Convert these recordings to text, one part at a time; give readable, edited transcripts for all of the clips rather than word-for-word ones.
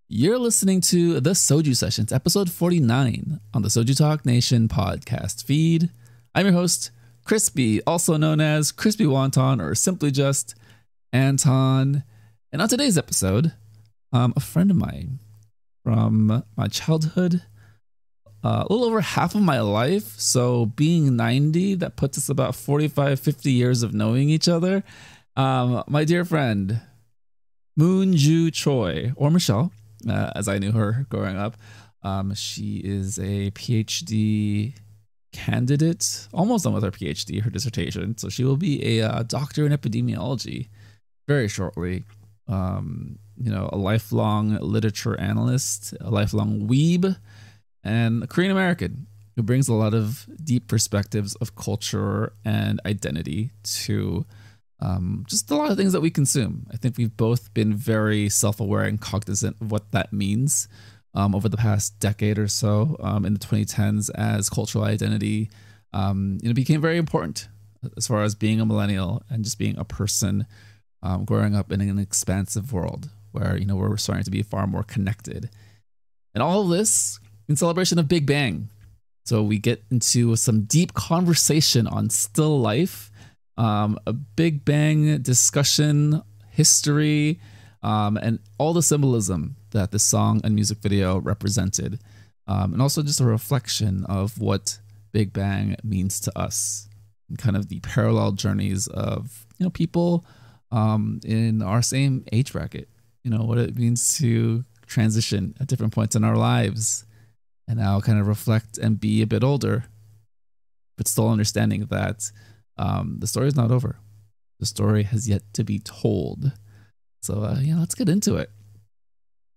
You're listening to the Soju Sessions, episode 49 on the Soju Talk Nation podcast feed. I'm your host, Crispy, also known as Crispy Wonton or simply just Anton. And on today's episode, a friend of mine from my childhood, a little over half of my life. So being 90, that puts us about 45, 50 years of knowing each other. My dear friend, Moonju Choi, or Michelle, as I knew her growing up. She is a PhD candidate, almost done with her PhD, her dissertation. So she will be a doctor in epidemiology very shortly. A lifelong literature analyst, a lifelong weeb, and a Korean American who brings a lot of deep perspectives of culture and identity to just a lot of things that we consume. I think we've both been very self-aware and cognizant of what that means over the past decade or so in the 2010s as cultural identity became very important as far as being a millennial and just being a person growing up in an expansive world where, we're starting to be far more connected. And all of this in celebration of Big Bang. So we get into some deep conversation on still life, a Big Bang discussion, history, and all the symbolism that this song and music video represented. And also just a reflection of what Big Bang means to us and kind of the parallel journeys of, people in our same age bracket, what it means to transition at different points in our lives and now kind of reflect and be a bit older, but still understanding that the story is not over. The story has yet to be told. So, let's get into it.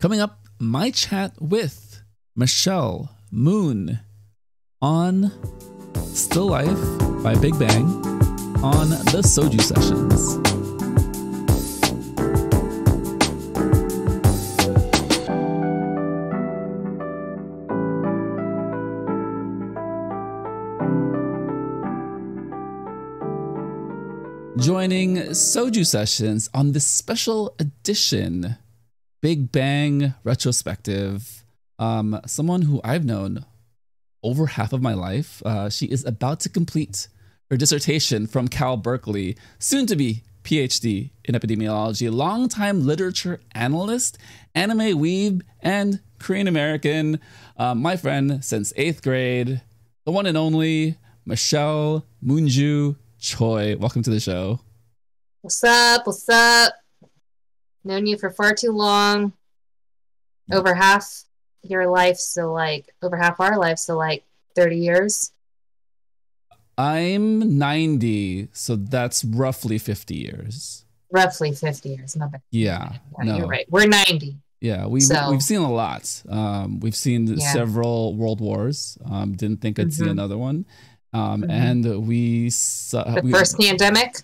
Coming up, my chat with Michelle Moon on Still Life by Big Bang on the Soju Sessions. Joining Soju Sessions on this special edition Big Bang retrospective, someone who I've known over half of my life. She is about to complete her dissertation from Cal Berkeley, soon to be PhD in epidemiology, longtime literature analyst, anime weeb, and Korean American. My friend since 8th grade, the one and only Michelle Moonju Choi. Welcome to the show. What's up? What's up? Known you for far too long. Over half your life, so over half our life, so 30 years. I'm 90, so that's roughly 50 years. Roughly 50 years, not bad. Yeah, no. You're right. We're 90. Yeah, we've seen a lot. We've seen several world wars. Didn't think I'd see another one. And we saw the first pandemic.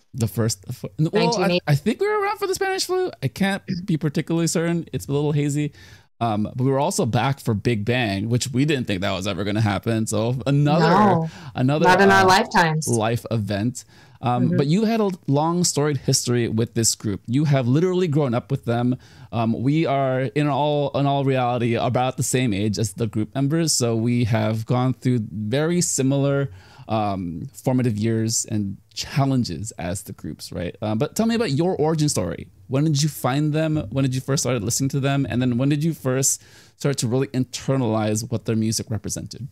Well, I think we were around for the Spanish flu. I can't be particularly certain. It's a little hazy. But we were also back for Big Bang, which we didn't think that was ever going to happen. So another not in our lifetimes life event. But you had a long storied history with this group. You have literally grown up with them. We are in all reality about the same age as the group members. So we have gone through very similar formative years and challenges as the groups, right? But tell me about your origin story. When did you find them? When did you first start listening to them? And then when did you first start to really internalize what their music represented?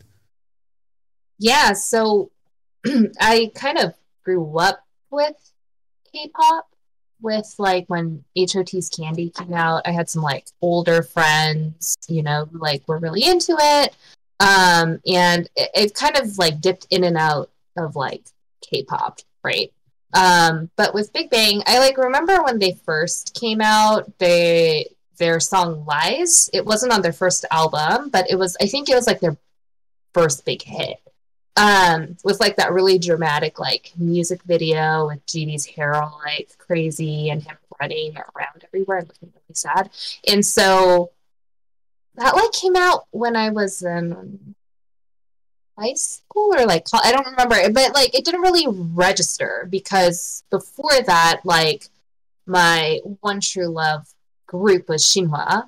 Yeah, so I kind of grew up with K-pop with when HOT's Candy came out. I had some older friends, who were really into it. And it kind of dipped in and out of K-pop, right? But with Big Bang, I remember when they first came out, their song Lies, it wasn't on their first album, but I think it was their first big hit. With that really dramatic music video with Jeannie's hair all crazy and him running around everywhere and looking really sad. And so that came out when I was in high school or I don't remember, but it didn't really register because before that my one true love group was Shinhwa,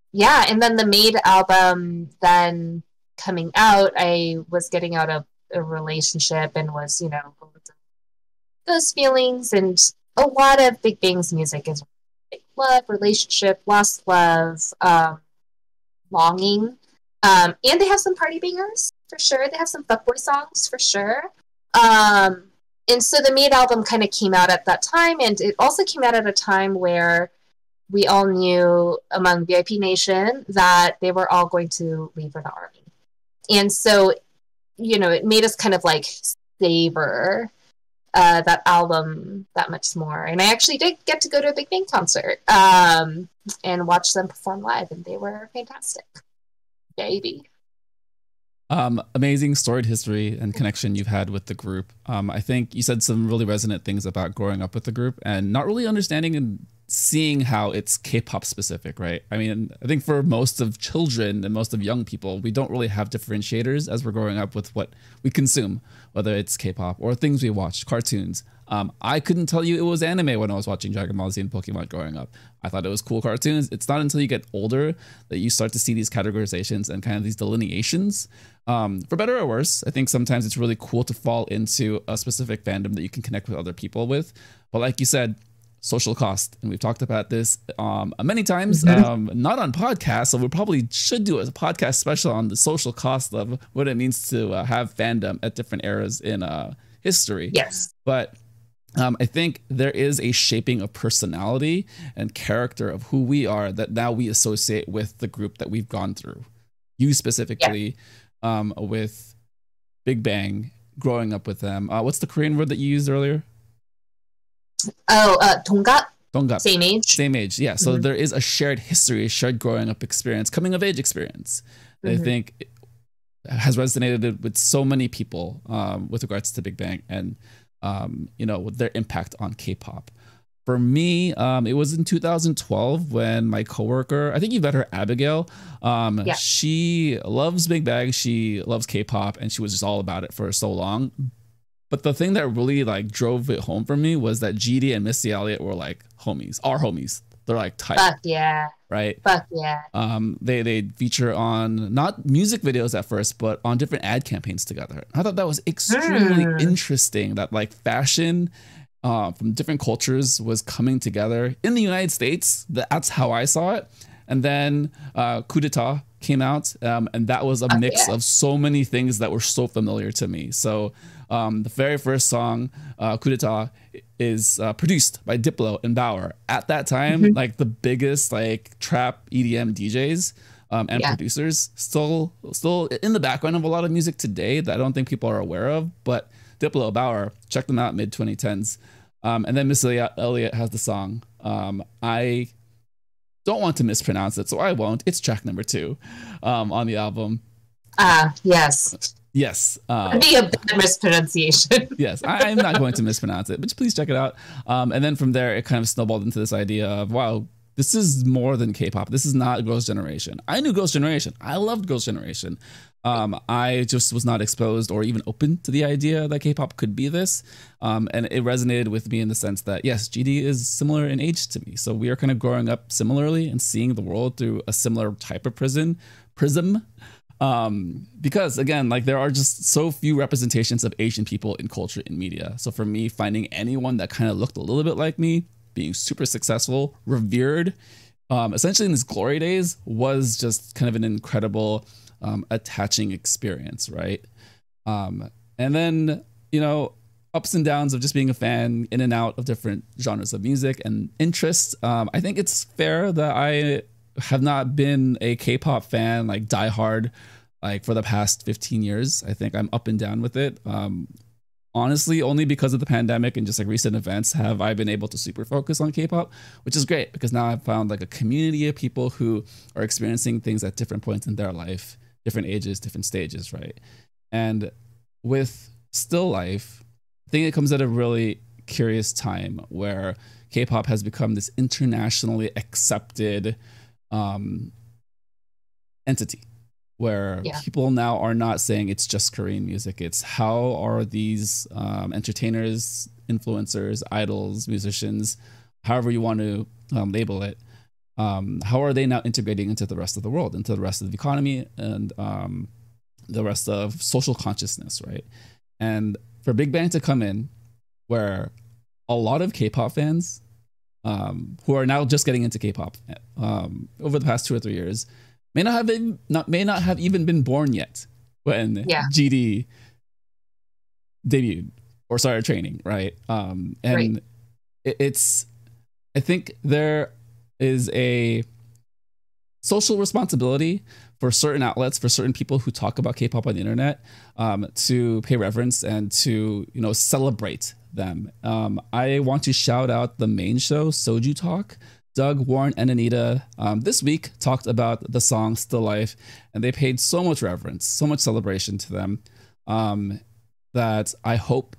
yeah, and then the Made album then coming out, I was getting out of a relationship and was, going through those feelings. And a lot of Big Bang's music is like love, relationship, lost love, longing. And they have some party bangers for sure. They have some fuckboy songs for sure. And so the Made album kind of came out at that time, and it also came out at a time where we all knew among VIP Nation that they were all going to leave for the army. And so, it made us kind of like savor that album that much more. And I actually did get to go to a Big Bang concert and watch them perform live, and they were fantastic. Baby. Amazing storied history and connection you've had with the group. I think you said some really resonant things about growing up with the group and not really understanding and seeing how it's K-pop specific, right? I mean, I think for most of children and most of young people, we don't really have differentiators as we're growing up with what we consume, whether it's K-pop or things we watch, cartoons. I couldn't tell you it was anime when I was watching Dragon Ball Z and Pokemon growing up. I thought it was cool cartoons. It's not until you get older that you start to see these categorizations and kind of these delineations. For better or worse, I think sometimes it's really cool to fall into a specific fandom that you can connect with other people with. But like you said, social cost. And we've talked about this many times, not on podcasts. So we probably should do a podcast special on the social cost of what it means to have fandom at different eras in history. Yes. But I think there is a shaping of personality and character of who we are that now we associate with the group that we've gone through. You specifically, with Big Bang, growing up with them. What's the Korean word that you used earlier? Oh, 동갑. 동갑. Same age. Same age, yeah. So there is a shared history, a shared growing up experience, coming of age experience. I think has resonated with so many people with regards to Big Bang and with their impact on K-pop. For me, it was in 2012 when my coworker, I think you've met her, Abigail. She loves Big Bang, she loves K-pop, and she was just all about it for so long. But the thing that really drove it home for me was that GD and Missy Elliott were like homies, our homies. They're like tight. Fuck yeah. Right? Fuck yeah. They feature on not music videos at first, but on different ad campaigns together. I thought that was extremely interesting that fashion from different cultures was coming together in the United States. That's how I saw it. And then Coup d'etat came out, and that was a mix of so many things that were so familiar to me. So the very first song, Coup d'etat, is produced by Diplo and Bauer. At that time, the biggest trap EDM DJs and producers, still in the background of a lot of music today that I don't think people are aware of. But Diplo, Bauer, check them out, mid 2010s. And then Miss Elliott has the song. I don't want to mispronounce it, so I won't. It's track number 2 on the album. Yes. Yes. It'd be a bad mispronunciation. Yes, I'm not going to mispronounce it, but please check it out. And then from there, it kind of snowballed into this idea of, wow, this is more than K-pop. This is not Girls' Generation. I knew Girls' Generation. I loved Girls' Generation. I just was not exposed or even open to the idea that K-pop could be this. And it resonated with me in the sense that, yes, GD is similar in age to me. So we are kind of growing up similarly and seeing the world through a similar type of prism. Because again, there are just so few representations of Asian people in culture and media. So for me, finding anyone that kind of looked a little bit like me, being super successful, revered, essentially in his glory days, was just kind of an incredible attaching experience, right? And then, ups and downs of just being a fan in and out of different genres of music and interests. I think it's fair that I have not been a K-pop fan diehard for the past 15 years. I think I'm up and down with it. Honestly, only because of the pandemic and just recent events have I been able to super focus on K-pop, which is great because now I've found a community of people who are experiencing things at different points in their life, different ages, different stages, right? And with Still Life, I think it comes at a really curious time where K-pop has become this internationally accepted entity where people now are not saying it's just Korean music. It's how are these entertainers, influencers, idols, musicians, however you want to label it, how are they now integrating into the rest of the world, into the rest of the economy, and the rest of social consciousness, right? And for Big Bang to come in, where a lot of K-pop fans who are now just getting into K-pop over the past 2 or 3 years may not have even been born yet when GD debuted or started training, right? And it's, I think there is a social responsibility for certain outlets, for certain people who talk about K-pop on the internet, to pay reverence and to, you know, celebrate them. I want to shout out the main show, Soju Talk. Doug, Warren, and Anita this week talked about the song Still Life, and they paid so much reverence, so much celebration to them, that I hope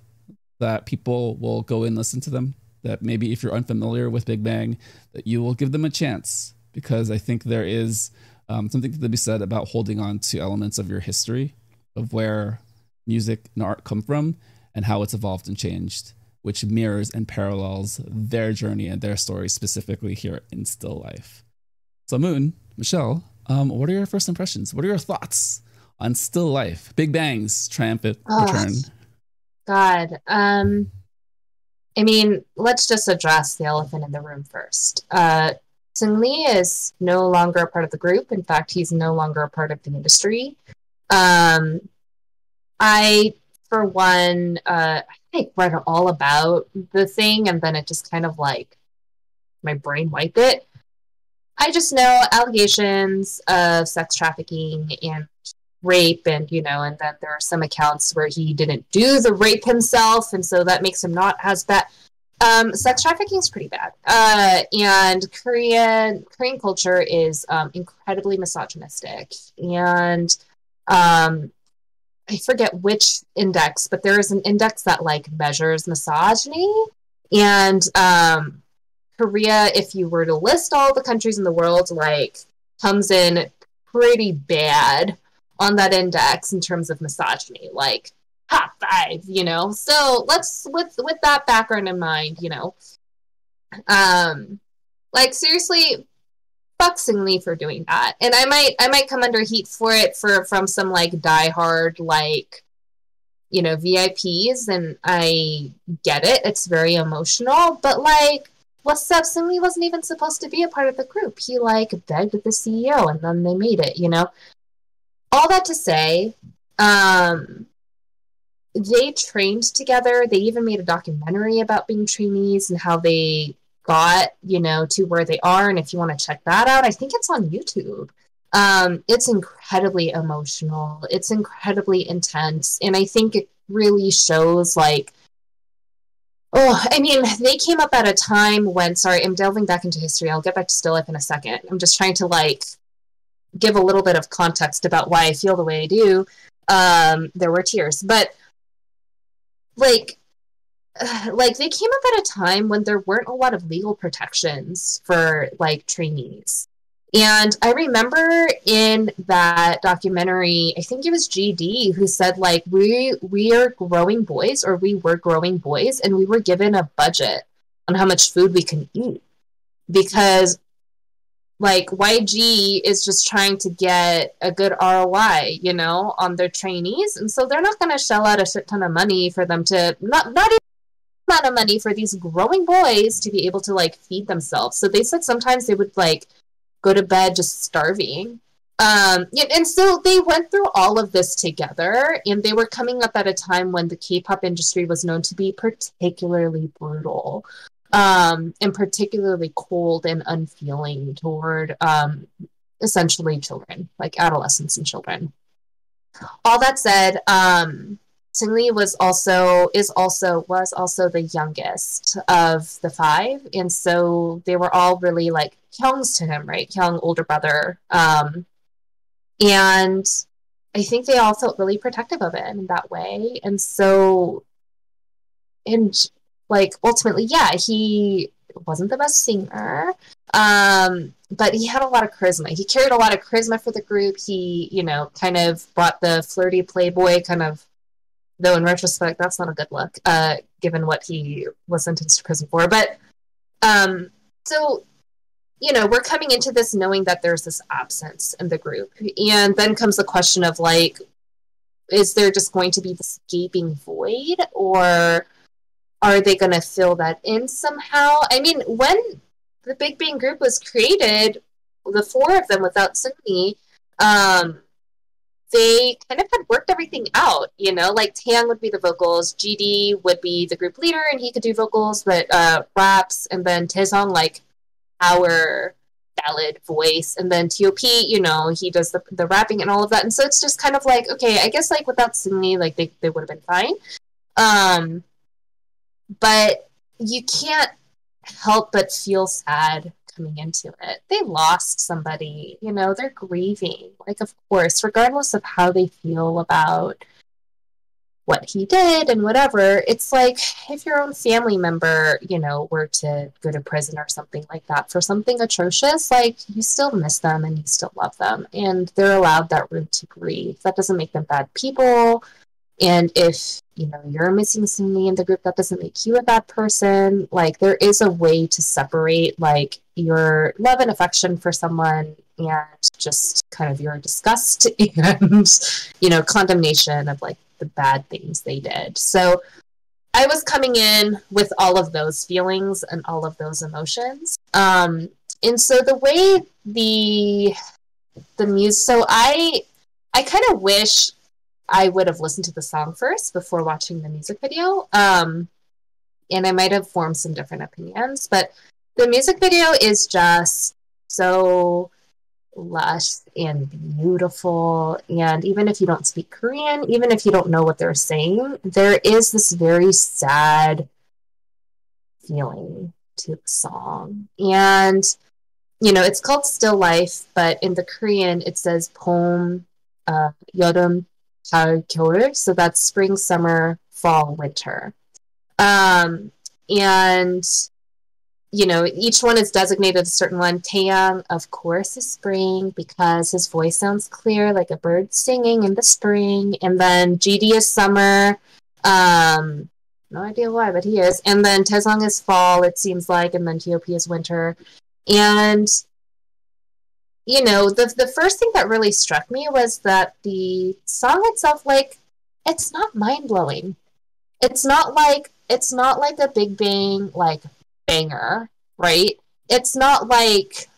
that people will go and listen to them, that maybe if you're unfamiliar with Big Bang, that you will give them a chance, because I think there is something to be said about holding on to elements of your history, of where music and art come from and how it's evolved and changed, which mirrors and parallels their journey and their story specifically here in Still Life. So Moon, Michelle, what are your first impressions? What are your thoughts on Still Life, Big Bang's triumphant return? God. I mean, let's just address the elephant in the room first. Seungri is no longer a part of the group. In fact, he's no longer a part of the industry. I, for one, I think read all about the thing, and then it just kind of like, my brain wiped it. I just know allegations of sex trafficking and rape, and, you know, and then there are some accounts where he didn't do the rape himself, and so that makes him not as bad. Sex trafficking is pretty bad. And Korean culture is incredibly misogynistic. And I forget which index, but there is an index that like measures misogyny. And Korea, if you were to list all the countries in the world, like comes in pretty bad on that index in terms of misogyny. Like top 5, you know. So let's with that background in mind, you know, like seriously, fuck Seungri for doing that. And I might come under heat for it from some like diehard like, you know, VIPs, and I get it. It's very emotional, but like, what's up? Seungri wasn't even supposed to be a part of the group. He like begged the CEO, and then they made it. You know, all that to say, they trained together. They even made a documentary about being trainees and how they got, you know, to where they are. And if you want to check that out, I think it's on YouTube. It's incredibly emotional. It's incredibly intense. And I think it really shows like, I mean, they came up at a time when, sorry, I'm delving back into history. I'll get back to Still Life in a second. I'm just trying to like give a little bit of context about why I feel the way I do. There were tears, but like they came up at a time when there weren't a lot of legal protections for like trainees. And I remember in that documentary, I think it was GD who said like we are growing boys, or we were growing boys, and we were given a budget on how much food we can eat, because like YG is just trying to get a good ROI, you know, on their trainees. And so they're not going to shell out a shit ton of money for them to, not even amount of money for these growing boys to be able to like feed themselves. So they said sometimes they would like go to bed just starving. And so they went through all of this together, and they were coming up at a time when the K-pop industry was known to be particularly brutal. And particularly cold and unfeeling toward essentially children, like adolescents and children. All that said, Seungri was also the youngest of the 5, and so they were all really like Kyung's to him, right? Kyung, older brother, and I think they all felt really protective of him in that way, and so like ultimately, yeah, he wasn't the best singer, but he had a lot of charisma. He carried a lot of charisma for the group. He, you know, kind of brought the flirty playboy kind of, though in retrospect, that's not a good look, given what he was sentenced to prison for. But so you know, we're coming into this knowing that there's this absence in the group. And then comes the question of like, is there just going to be this gaping void, or are they going to fill that in somehow? I mean, when the Big Bang Group was created, the four of them without Sunmi, they kind of had worked everything out, you know, like Tang would be the vocals, GD would be the group leader and he could do vocals, but raps, and then Taesong, like our ballad voice, and then TOP, you know, he does the rapping and all of that. And so it's just kind of like, okay, I guess like without Sunmi, like they would have been fine. But you can't help but feel sad coming into it. They lost somebody, you know, they're grieving. Like, of course, regardless of how they feel about what he did and whatever, it's like if your own family member, you know, were to go to prison or something like that for something atrocious, like you still miss them and you still love them, and they're allowed that room to grieve. That doesn't make them bad people. And if, you know, you're missing somebody in the group, that doesn't make you a bad person. Like, there is a way to separate, like, your love and affection for someone and just kind of your disgust and, you know, condemnation of, like, the bad things they did. So I was coming in with all of those feelings and all of those emotions. And so the way the music... So I kind of wish I would have listened to the song first before watching the music video. And I might have formed some different opinions, but the music video is just so lush and beautiful. And even if you don't speak Korean, even if you don't know what they're saying, there is this very sad feeling to the song. And, you know, it's called Still Life, but in the Korean, it says 봄, 여름, 가을, 겨울. So that's spring, summer, fall, winter. And, you know, each one is designated a certain one. Taeyang, of course, is spring because his voice sounds clear like a bird singing in the spring. And then GD is summer. No idea why, but he is. And then Taesong is fall, it seems like. And then TOP is winter. And, you know, the first thing that really struck me was that the song itself, like, it's not mind-blowing. It's not like a Big Bang, like, banger, right? It's not like,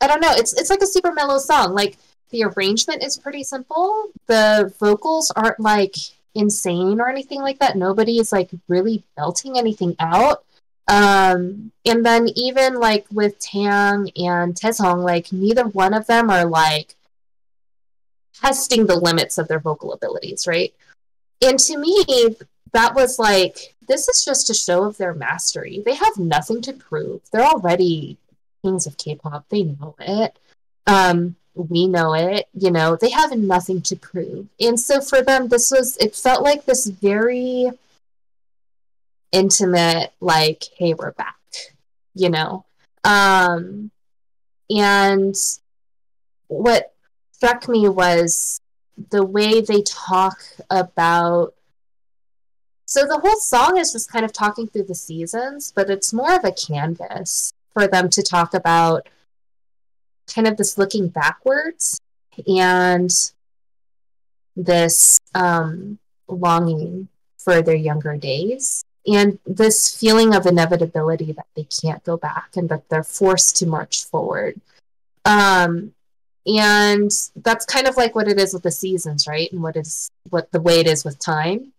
I don't know, it's like a super mellow song. Like, the arrangement is pretty simple. The vocals aren't, like, insane or anything like that. Nobody is, like, really belting anything out. And then even, like, with Tang and Taesong, like, neither one of them are, like, testing the limits of their vocal abilities, right? And to me, that was like, this is just a show of their mastery. They have nothing to prove. They're already kings of K-pop. They know it. We know it. You know, they have nothing to prove. And so for them, it felt like this very intimate, like, hey, we're back, you know? And what struck me was the way they talk about... So the whole song is just kind of talking through the seasons, but it's more of a canvas for them to talk about kind of this looking backwards and this longing for their younger days and this feeling of inevitability that they can't go back and that they're forced to march forward. And that's kind of like what it is with the seasons, right? And what the way it is with time.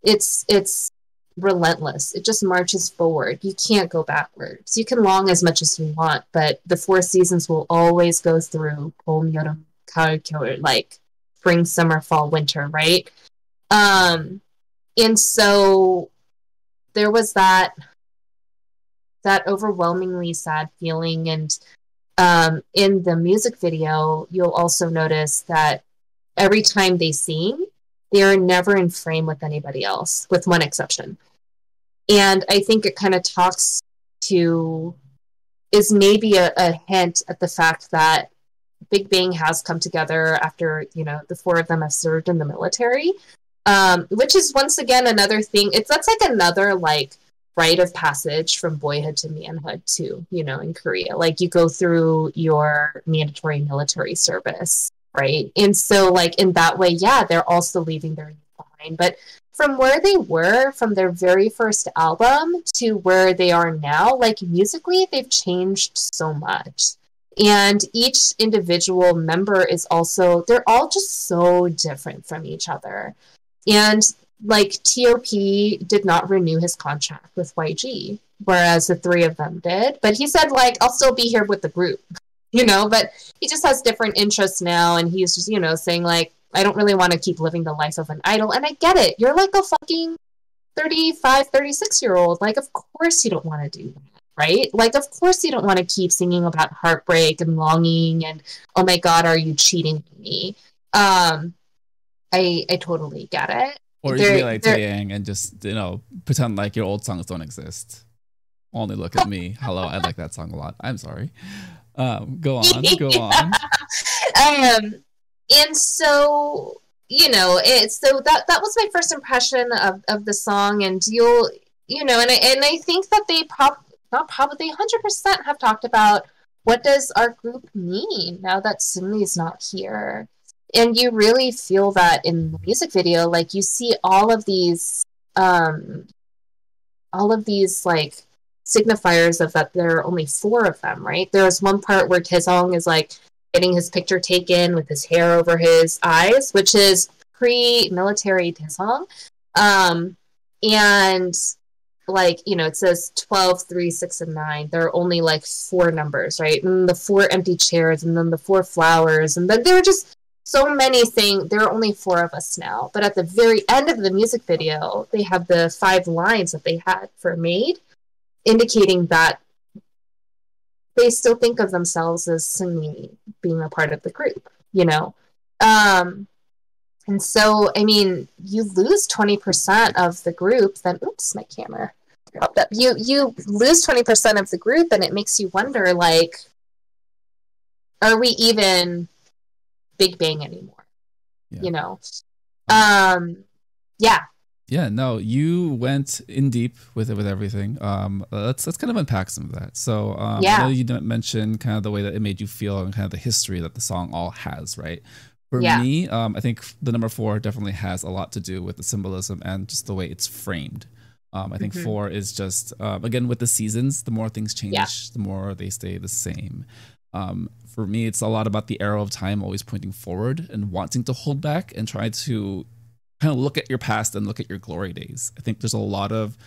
It's relentless. It just marches forward. You can't go backwards. You can long as much as you want, but the 4 seasons will always go through 봄, 여름, 가을, 겨울, like spring, summer, fall, winter, right? And so there was that overwhelmingly sad feeling. And in the music video, you'll also notice that every time they sing, they're never in frame with anybody else, with one exception. And I think it kind of is maybe a hint at the fact that Big Bang has come together after, you know, the 4 of them have served in the military, which is once again another thing. That's like another, like, rite of passage from boyhood to manhood too, you know, in Korea. Like you go through your mandatory military service, right? And so like in that way, yeah, they're also leaving their youth behind. But from where they were from their very first album to where they are now, like musically, they've changed so much. And each individual member is also, they're all just so different from each other. And like T.O.P. did not renew his contract with YG, whereas the three of them did. But he said, like, I'll still be here with the group, you know, but he just has different interests now. And he's just, you know, saying, like, I don't really want to keep living the life of an idol. And I get it. You're like a fucking 35, 36-year-old. Like, of course you don't want to do that. Right? Like, of course you don't want to keep singing about heartbreak and longing and, oh my God, are you cheating on me? I totally get it. Or you could be like Taeyang and just, you know, pretend like your old songs don't exist. Only look at me. Hello, I like that song a lot. I'm sorry. Go on. And so, you know, so that was my first impression of the song, and you'll, you know, and I think that they not probably 100% have talked about what does our group mean now that Seungri's not here. And you really feel that in the music video. Like you see all of these like signifiers of that there are only 4 of them, right? There's one part where Taesung is like getting his picture taken with his hair over his eyes, which is pre-military Taesung. And like, you know, it says 12, 3, 6, and 9. There are only like 4 numbers, right? And the 4 empty chairs, and then the 4 flowers, and then there were just so many saying there are only 4 of us now. But at the very end of the music video, they have the 5 lines that they had for Made, indicating that they still think of themselves as Seungri being a part of the group, you know? And so, I mean, you lose 20% of the group, then, oops, my camera popped up. You lose 20% of the group, and it makes you wonder, like, are we even Big Bang anymore? Yeah. You know? Yeah. Yeah, no, you went in deep with everything. Let's kind of unpack some of that. So I know you didn't mention kind of the way that it made you feel and kind of the history that the song all has, right? For me, I think the number 4 definitely has a lot to do with the symbolism and just the way it's framed. I think 4 is just, again, with the seasons, the more things change, the more they stay the same. For me, it's a lot about the arrow of time always pointing forward and wanting to hold back and try to kind of look at your past and look at your glory days. I think there's a lot of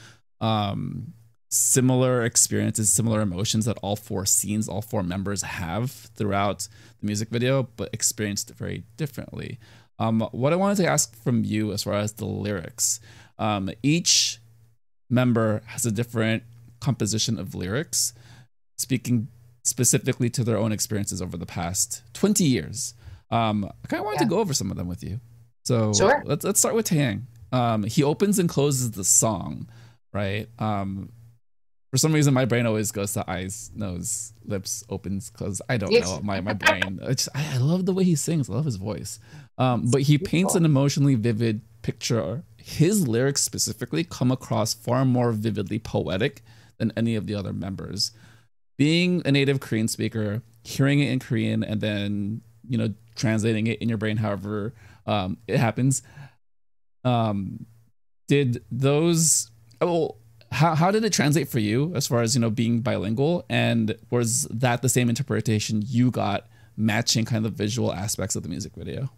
similar experiences, similar emotions that all 4 scenes, all 4 members have throughout the music video, but experienced very differently. What I wanted to ask from you as far as the lyrics, each member has a different composition of lyrics, speaking specifically to their own experiences over the past 20 years. I kind of wanted to go over some of them with you. So let's start with Taeyang. He opens and closes the song, right? For some reason, my brain always goes to eyes, nose, lips, opens, closes. I don't know. My brain. I love the way he sings. I love his voice. But he paints an emotionally vivid picture. His lyrics specifically come across far more vividly poetic than any of the other members. Being a native Korean speaker, hearing it in Korean, and then, you know, translating it in your brain however it happens. Did those... How did it translate for you as far as, you know, being bilingual? And was that the same interpretation you got matching kind of the visual aspects of the music video?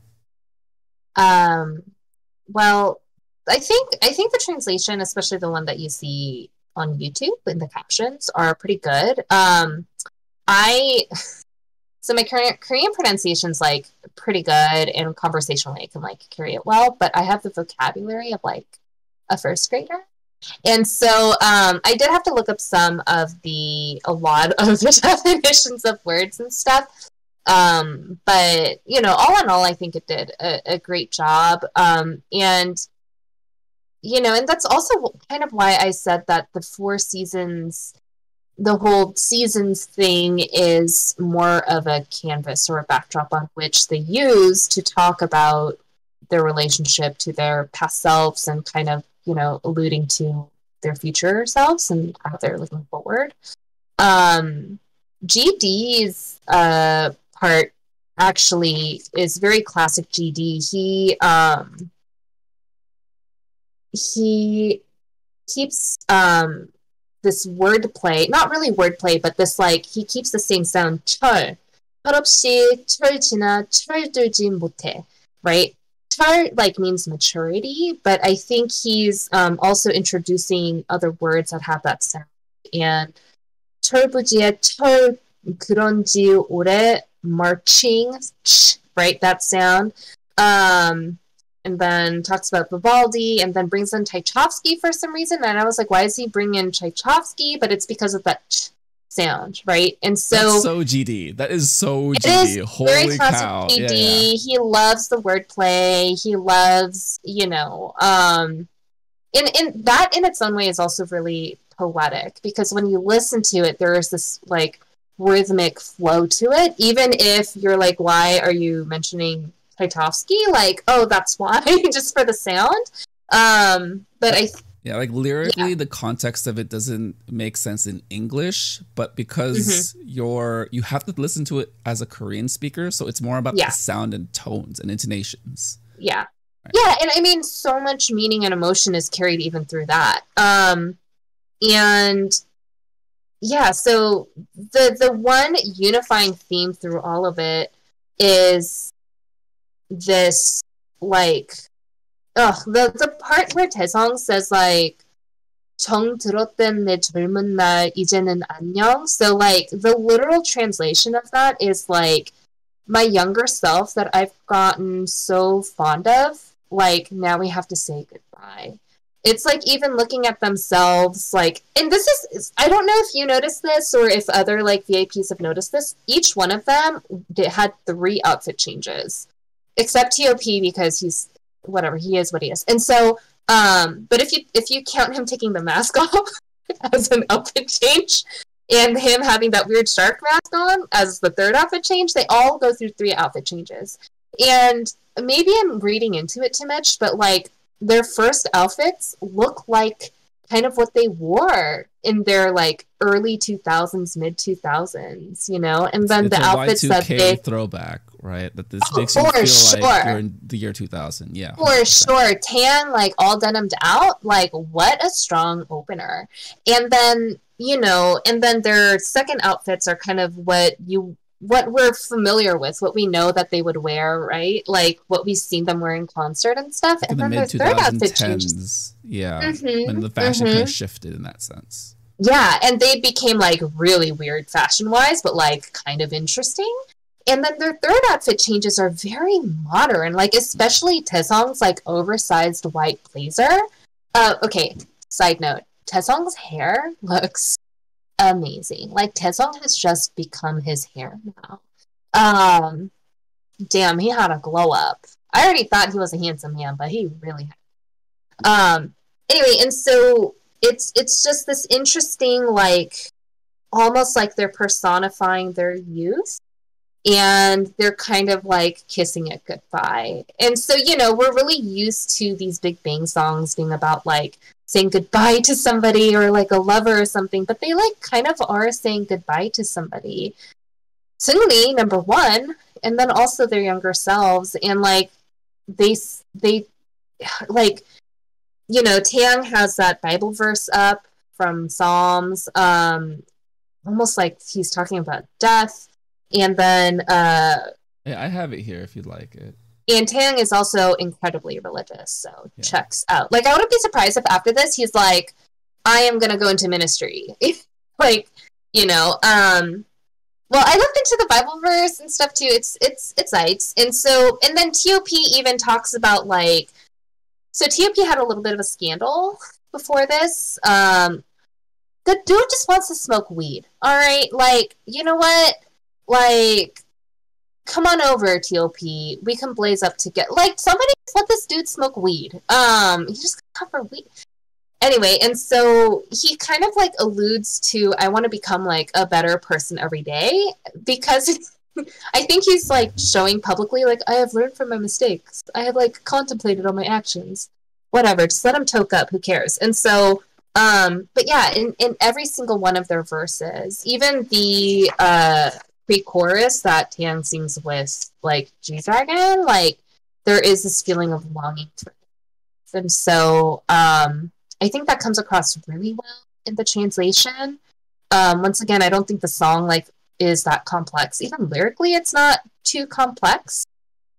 Well, I think the translation, especially the one that you see on YouTube in the captions, are pretty good. So my Korean pronunciation's like pretty good, and conversationally I can like carry it well, but I have the vocabulary of like a first grader. And so I did have to look up a lot of the definitions of words and stuff. But, you know, all in all, I think it did a great job. And, you know, and that's also kind of why I said that the 4 seasons, the whole seasons thing is more of a canvas or a backdrop on which they use to talk about their relationship to their past selves and kind of, you know, alluding to their future selves and how they're looking forward. GD's part actually is very classic GD. He keeps this wordplay, not really wordplay, but this like he keeps the same sound. 철 없이 철 지나 철들지 못해. Right? 철 like means maturity, but I think he's also introducing other words that have that sound. And 철부지에 철 그런지 오래 marching, right? That sound. And then talks about Vivaldi, and then brings in Tchaikovsky for some reason. And I was like, why is he bringing in Tchaikovsky? But it's because of that sound, right? And so that's so GD. That is so GD. Holy very classic cow! GD. Yeah. He loves the wordplay. He loves, in that in its own way is also really poetic, because when you listen to it, there is this like rhythmic flow to it. Even if you're like, why are you mentioning Tchaikovsky? Like, oh, that's why, just for the sound. But like lyrically, the context of it doesn't make sense in English, but because you have to listen to it as a Korean speaker, so it's more about the sound and tones and intonations. Yeah. Right. Yeah, and I mean, so much meaning and emotion is carried even through that. And yeah, so the one unifying theme through all of it is this like the part where Taesong says like 정 들었던 내 젊은 날 이제는 안녕. So like the literal translation of that is like my younger self that I've gotten so fond of, like now we have to say goodbye. It's like even looking at themselves, like, and this is, I don't know if you noticed this or if other like VIPs have noticed this. Each one of them had 3 outfit changes. Except TOP, because he's whatever, he is what he is. And so but if you count him taking the mask off as an outfit change and him having that weird shark mask on as the 3rd outfit change, they all go through 3 outfit changes. And maybe I'm reading into it too much, but like their first outfits look like kind of what they wore in their like early 2000s, mid 2000s, and then it's the outfits Y2K that they throwback, right? That this makes you feel like you're in the year 2000. Yeah, for 100%. Sure. Tan, like all denimed out, like what a strong opener. And then and then their second outfits are kind of what we're familiar with, what we know that they would wear, right? Like what we've seen them wear in concert and stuff. Like and in then the their third outfit changes. Yeah, when the fashion kind of shifted in that sense. Yeah, and they became like really weird fashion-wise, but like kind of interesting. And then their third outfit changes are very modern, like especially Taesong's like oversized white blazer. Okay, side note, Taesong's hair looks amazing. Like Taesong has just become his hair now. Damn, he had a glow up. I already thought he was a handsome man, but he really had. Anyway, and so it's just this interesting, like almost like they're personifying their youth, and they're kind of like kissing it goodbye. And so we're really used to these Big Bang songs being about like saying goodbye to somebody or like a lover or something, but they like kind of are saying goodbye to somebody. Seungri, number 1, and then also their younger selves, and like they like Taeyang has that Bible verse up from Psalms, almost like he's talking about death, and then yeah, I have it here if you'd like it. And Taeyang is also incredibly religious, so checks out. Like, I wouldn't be surprised if after this he's like, I am gonna go into ministry. Like, well, I looked into the Bible verse and stuff too. It's nice. And then TOP even talks about like, so TOP had a little bit of a scandal before this. The dude just wants to smoke weed. All right, like, you know what? Like, come on over, TOP. We can blaze up together. Like, somebody just let this dude smoke weed. He just cover weed. Anyway, and so he kind of like alludes to, I want to become like a better person every day, because I think he's like showing publicly like, I have learned from my mistakes. I have like contemplated on my actions. Whatever, just let him toke up. Who cares? And so But yeah, in every single one of their verses, even the pre-chorus that Tan sings with like G-Dragon, like there is this feeling of longing for it. And so I think that comes across really well in the translation. Once again, I don't think the song like is that complex. Even lyrically, it's not too complex.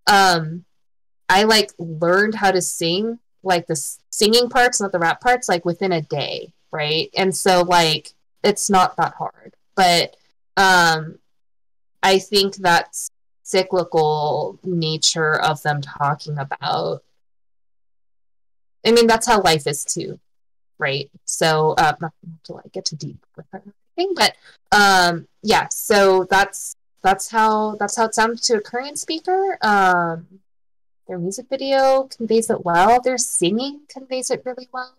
I like learned how to sing like the singing parts, not the rap parts, like within a day, right? And so like it's not that hard. But I think that cyclical nature of them talking about, I mean, that's how life is too, right? So not to like get too deep with everything, but yeah, so that's how it sounds to a Korean speaker. Their music video conveys it well. Their singing conveys it really well.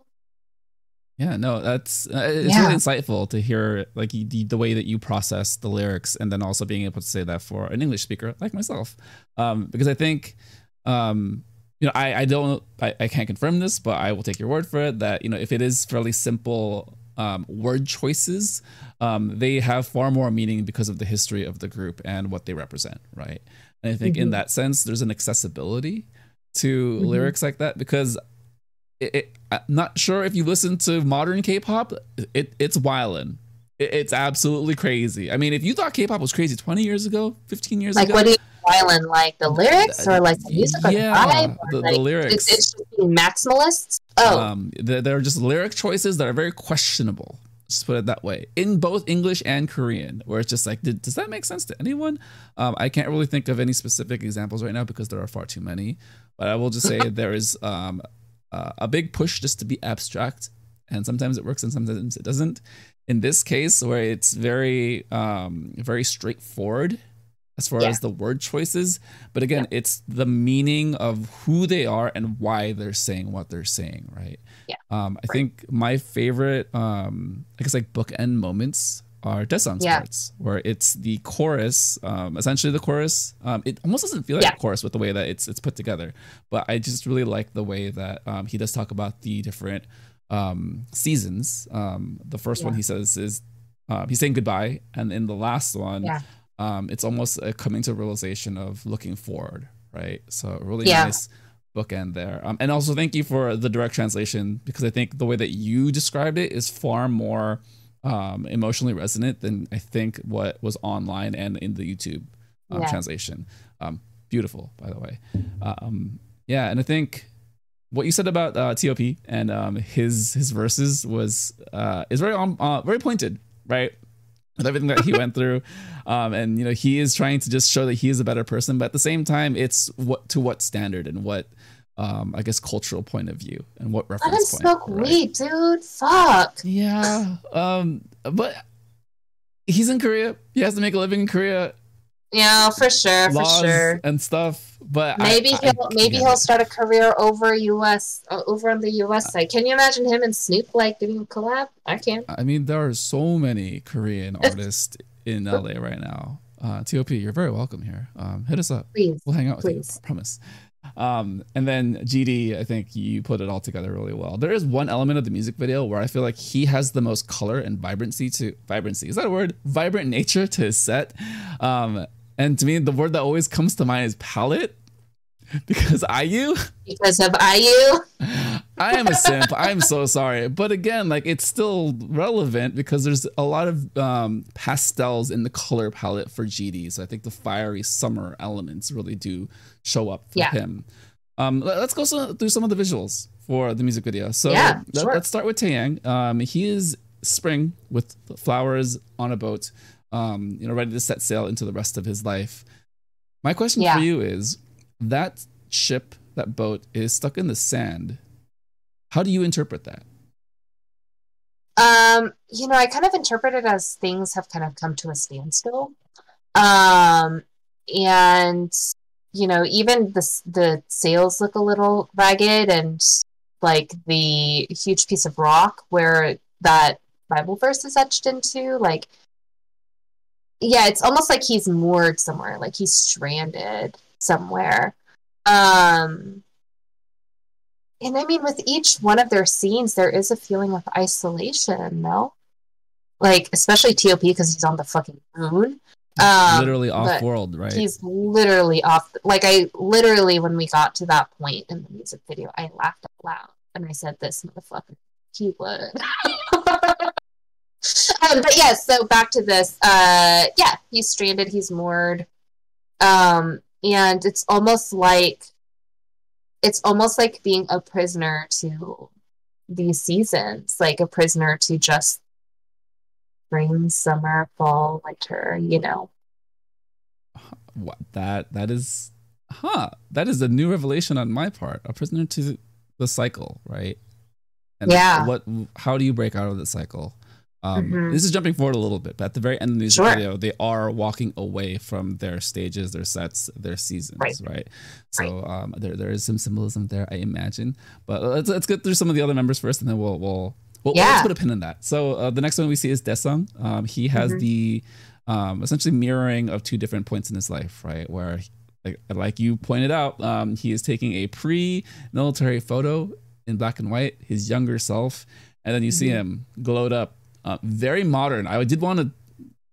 Yeah, no, that's it's really insightful to hear like the way that you process the lyrics, and then also being able to say that for an English speaker like myself, because I think I can't confirm this, but I will take your word for it that if it is fairly simple word choices, they have far more meaning because of the history of the group and what they represent, right? And I think in that sense, there's an accessibility to lyrics like that, because I'm not sure if you listen to modern K-pop, it's wildin'. It's absolutely crazy. I mean, if you thought K-pop was crazy 20 years ago, 15 years ago. Like, what do you wildin'? Like the lyrics or like the music or the vibe? Or the lyrics. It's just being maximalists? Oh. There are just lyric choices that are very questionable. Just put it that way, in both English and Korean, where it's just like, does that make sense to anyone? I can't really think of any specific examples right now because there are far too many. But I will just say there is a big push just to be abstract, and sometimes it works and sometimes it doesn't. In this case, where it's very very straightforward as far as the word choices, but again, it's the meaning of who they are and why they're saying what they're saying, right? I think my favorite I guess like bookend moments are Daesung's parts, where it's the chorus, essentially the chorus. It almost doesn't feel like a chorus with the way that it's put together, but I just really like the way that he does talk about the different seasons. The first one he says is he's saying goodbye, and in the last one it's almost a coming to a realization of looking forward, right? So really nice bookend there. And also thank you for the direct translation, because I think the way that you described it is far more emotionally resonant than I think what was online and in the YouTube translation. Beautiful, by the way. And I think what you said about TOP and his verses was is very pointed, right? With everything that he went through, and he is trying to just show that he is a better person, but at the same time, it's what standard and what I guess cultural point of view and what reference point. Smoke weed, dude. Fuck. Yeah. But he's in Korea. He has to make a living in Korea. Yeah, for sure, and stuff. But maybe he'll start a career over in the US side. Can you imagine him and Snoop like doing a collab? I can. I mean, there are so many Korean artists in LA right now. TOP, you're very welcome here. Hit us up. Please. We'll hang out with you. I promise. And then GD, I think you put it all together really well. There is one element of the music video where I feel like he has the most color and vibrancy. Is that a word? Vibrant nature to his set. And to me, the word that always comes to mind is palette. Because of IU. I am a simp. I'm so sorry. But again, like, it's still relevant because there's a lot of pastels in the color palette for GD. So I think the fiery summer elements really do show up for him. Let's go through some of the visuals for the music video. So let's start with Taeyang. He is spring with flowers on a boat, ready to set sail into the rest of his life. My question for you is, that ship, that boat, is stuck in the sand. How do you interpret that? I kind of interpret it as things have kind of come to a standstill. And even the sails look a little ragged, and like the huge piece of rock where that Bible verse is etched into, like, it's almost like he's moored somewhere, like he's stranded somewhere. And I mean, with each one of their scenes, there is a feeling of isolation, no? Like, especially T.O.P. because he's on the fucking moon. Literally off world, right? He's literally off. Like, I literally, when we got to that point in the music video, I laughed out loud and I said, "This motherfucker, he would." But yes, so back to this. Yeah, he's stranded. He's moored. And it's almost like being a prisoner to these seasons, like a prisoner to just spring, summer, fall, winter, you know. What that is that is a new revelation on my part. A prisoner to the cycle, right? And yeah. How do you break out of the cycle? This is jumping forward a little bit, but at the very end of the music video, they are walking away from their stages, their sets, their seasons, right? So there is some symbolism there, I imagine. But let's get through some of the other members first, and then we'll let's put a pin in that. So the next one we see is Daesung. He has the essentially mirroring of two different points in his life, right? Where, like you pointed out, he is taking a pre-military photo in black and white, his younger self, and then you see him glowed up. Very modern. I did want to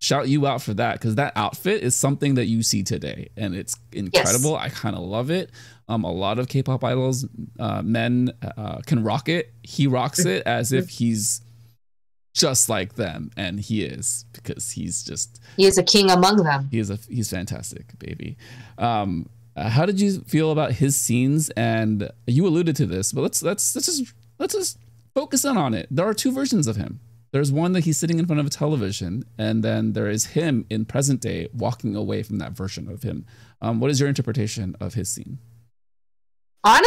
shout you out for that, because that outfit is something that you see today, and it's incredible. Yes. I kind of love it. A lot of K-pop idols, men, can rock it. He rocks it as if he's just like them, and he is, because he is a king among them. He's fantastic, baby. How did you feel about his scenes? And you alluded to this, but let's just focus in on it. There are two versions of him. There's one that he's sitting in front of a television, and then there is him in present day walking away from that version of him. What is your interpretation of his scene? Honestly,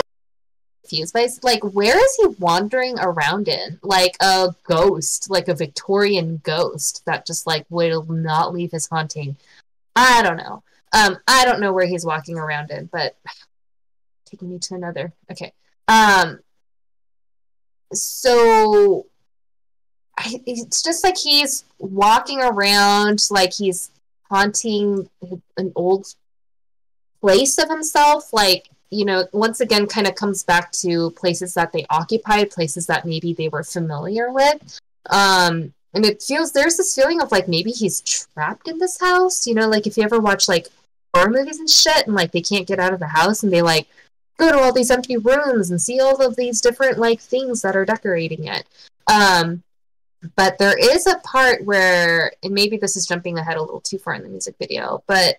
confused by, like, where is he wandering around in? Like a ghost, like a Victorian ghost that just like will not leave his haunting. I don't know. I don't know where he's walking around in, but taking me to another. Okay. So it's just like he's walking around like he's haunting an old place of himself. Like, you know, once again, kind of comes back to places that they occupied, places that maybe they were familiar with. And there's this feeling of like maybe he's trapped in this house. You know, like if you ever watch like horror movies and shit, and like they can't get out of the house, and they like go to all these empty rooms and see all of these different like things that are decorating it. But there is a part where, and maybe this is jumping ahead a little too far in the music video, but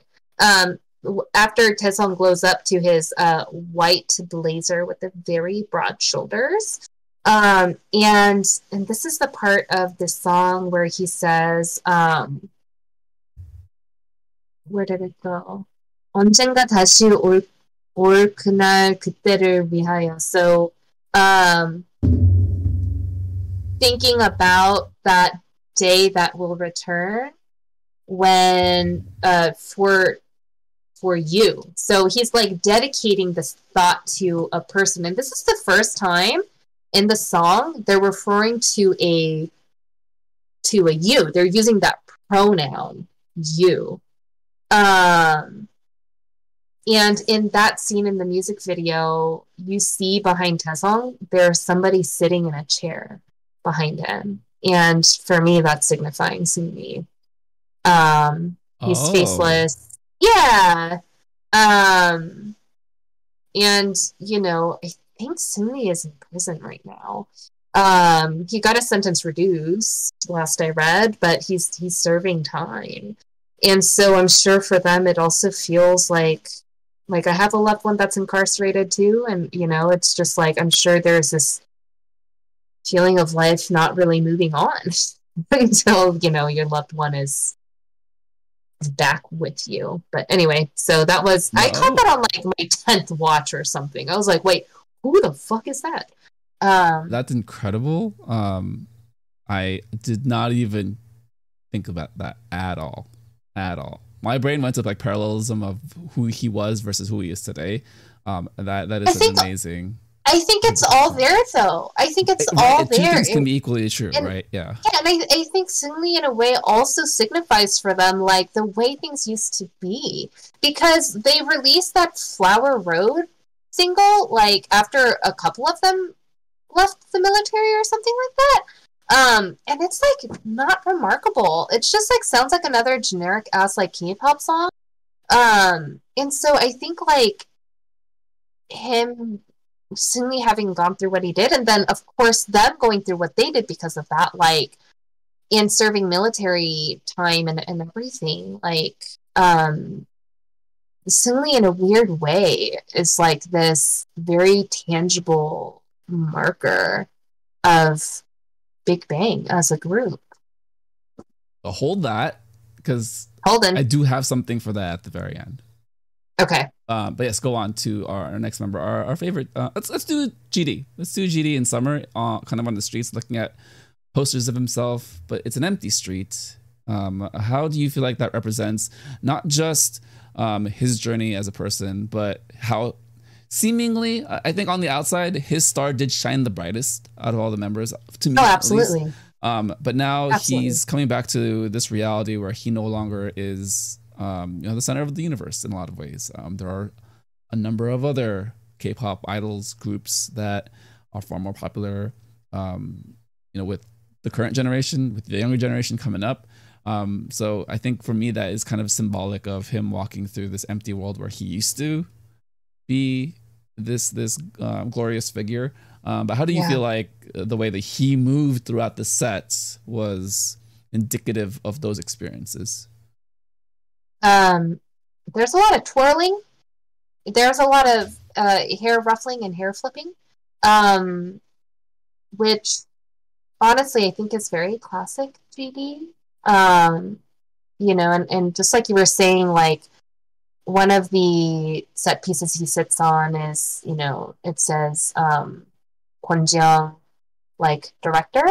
after Taesung glows up to his white blazer with the very broad shoulders, and this is the part of the song where he says, where did it go? 언젠가 다시 올 그날 그때를 위하여. So, thinking about that day that will return when for you. So he's like dedicating this thought to a person, and this is the first time in the song they're referring to a you. They're using that pronoun you. And in that scene in the music video, you see behind Taesung there's somebody sitting in a chair behind him, and for me that's signifying Seungmi. He's faceless. Yeah. And you know, I think Seungmi is in prison right now. He got his sentence reduced last I read, but he's serving time. And so I'm sure for them it also feels like I have a loved one that's incarcerated too, and you know, it's just like I'm sure there's this feeling of life not really moving on until, you know, your loved one is back with you. But anyway, so that was I caught that on like my 10th watch or something. I was like, wait, who the fuck is that? That's incredible. I did not even think about that at all. My brain went to like parallelism of who he was versus who he is today. That is amazing. I think it's all there, though. I think it's all there. Two things can be equally true, right? Yeah. Yeah, and I think Seungmi, in a way, also signifies for them, like, the way things used to be. Because they released that Flower Road single, like after a couple of them left the military or something like that. And it's like not remarkable. It's just like sounds like another generic ass like K-pop song. And so I think like him suddenly having gone through what he did, and then of course them going through what they did because of that, like in serving military time and everything, like suddenly in a weird way is like this very tangible marker of Big Bang as a group. Hold that, because Holden. I do have something for that at the very end. Okay. But yes, go on to our next member, our favorite. Let's do GD. Let's do GD in summer, kind of on the streets, looking at posters of himself, but it's an empty street. How do you feel like that represents not just his journey as a person, but how seemingly, I think on the outside, his star did shine the brightest out of all the members, to me. Oh, absolutely. But now he's coming back to this reality where he no longer is the center of the universe in a lot of ways. There are a number of other K-pop idols groups that are far more popular, with the current generation, with the younger generation coming up. So I think for me, that is kind of symbolic of him walking through this empty world where he used to be this glorious figure. But how do you feel like the way that he moved throughout the sets was indicative of those experiences? There's a lot of twirling. There's a lot of hair ruffling and hair flipping, which honestly I think is very classic GD. And just like you were saying, like one of the set pieces he sits on is, it says Kwon, like director,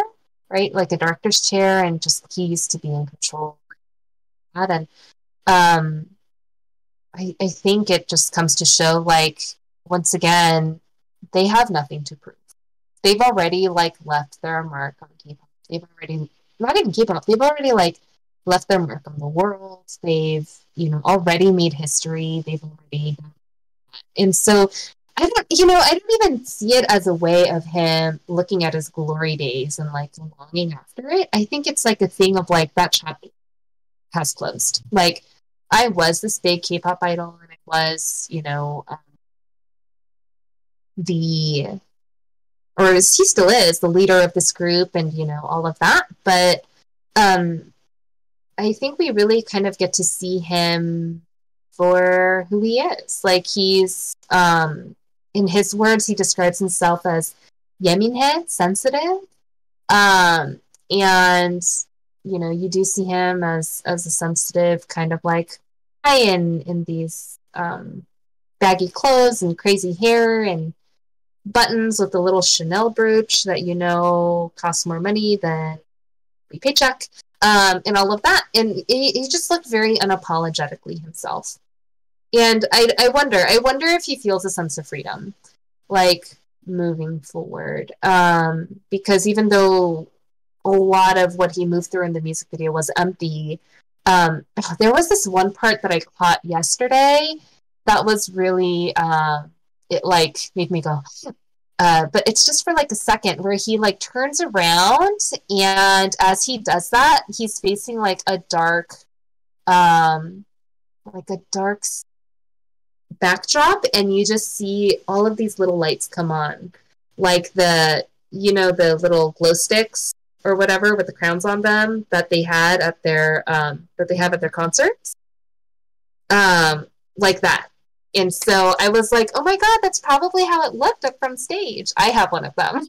right? Like a director's chair, and just he used to be in control of that. And I think it just comes to show, like, once again, they have nothing to prove. They've already like left their mark on K-pop. They've already not even K-pop. They've already like left their mark on the world. They've already made history. They've already, and so I don't even see it as a way of him looking at his glory days and like longing after it. I think it's like a thing of like that chapter has closed. Like I was this big K-pop idol, and I was, he still is the leader of this group, and all of that. But I think we really kind of get to see him for who he is. Like he's in his words, he describes himself as yeminhe, sensitive, and you do see him as a sensitive kind of like guy in these baggy clothes and crazy hair and buttons with a little Chanel brooch that costs more money than a paycheck, and all of that. And he just looked very unapologetically himself. And I wonder if he feels a sense of freedom, like moving forward, because even though a lot of what he moved through in the music video was empty, there was this one part that I caught yesterday that was really it like made me go, but it's just for like a second, where he like turns around, and as he does that, he's facing like a dark backdrop, and you just see all of these little lights come on, like the little glow sticks or whatever with the crowns on them that they had at their that they have at their concerts, like that. And so I was like, oh my god, that's probably how it looked up from stage. I have one of them.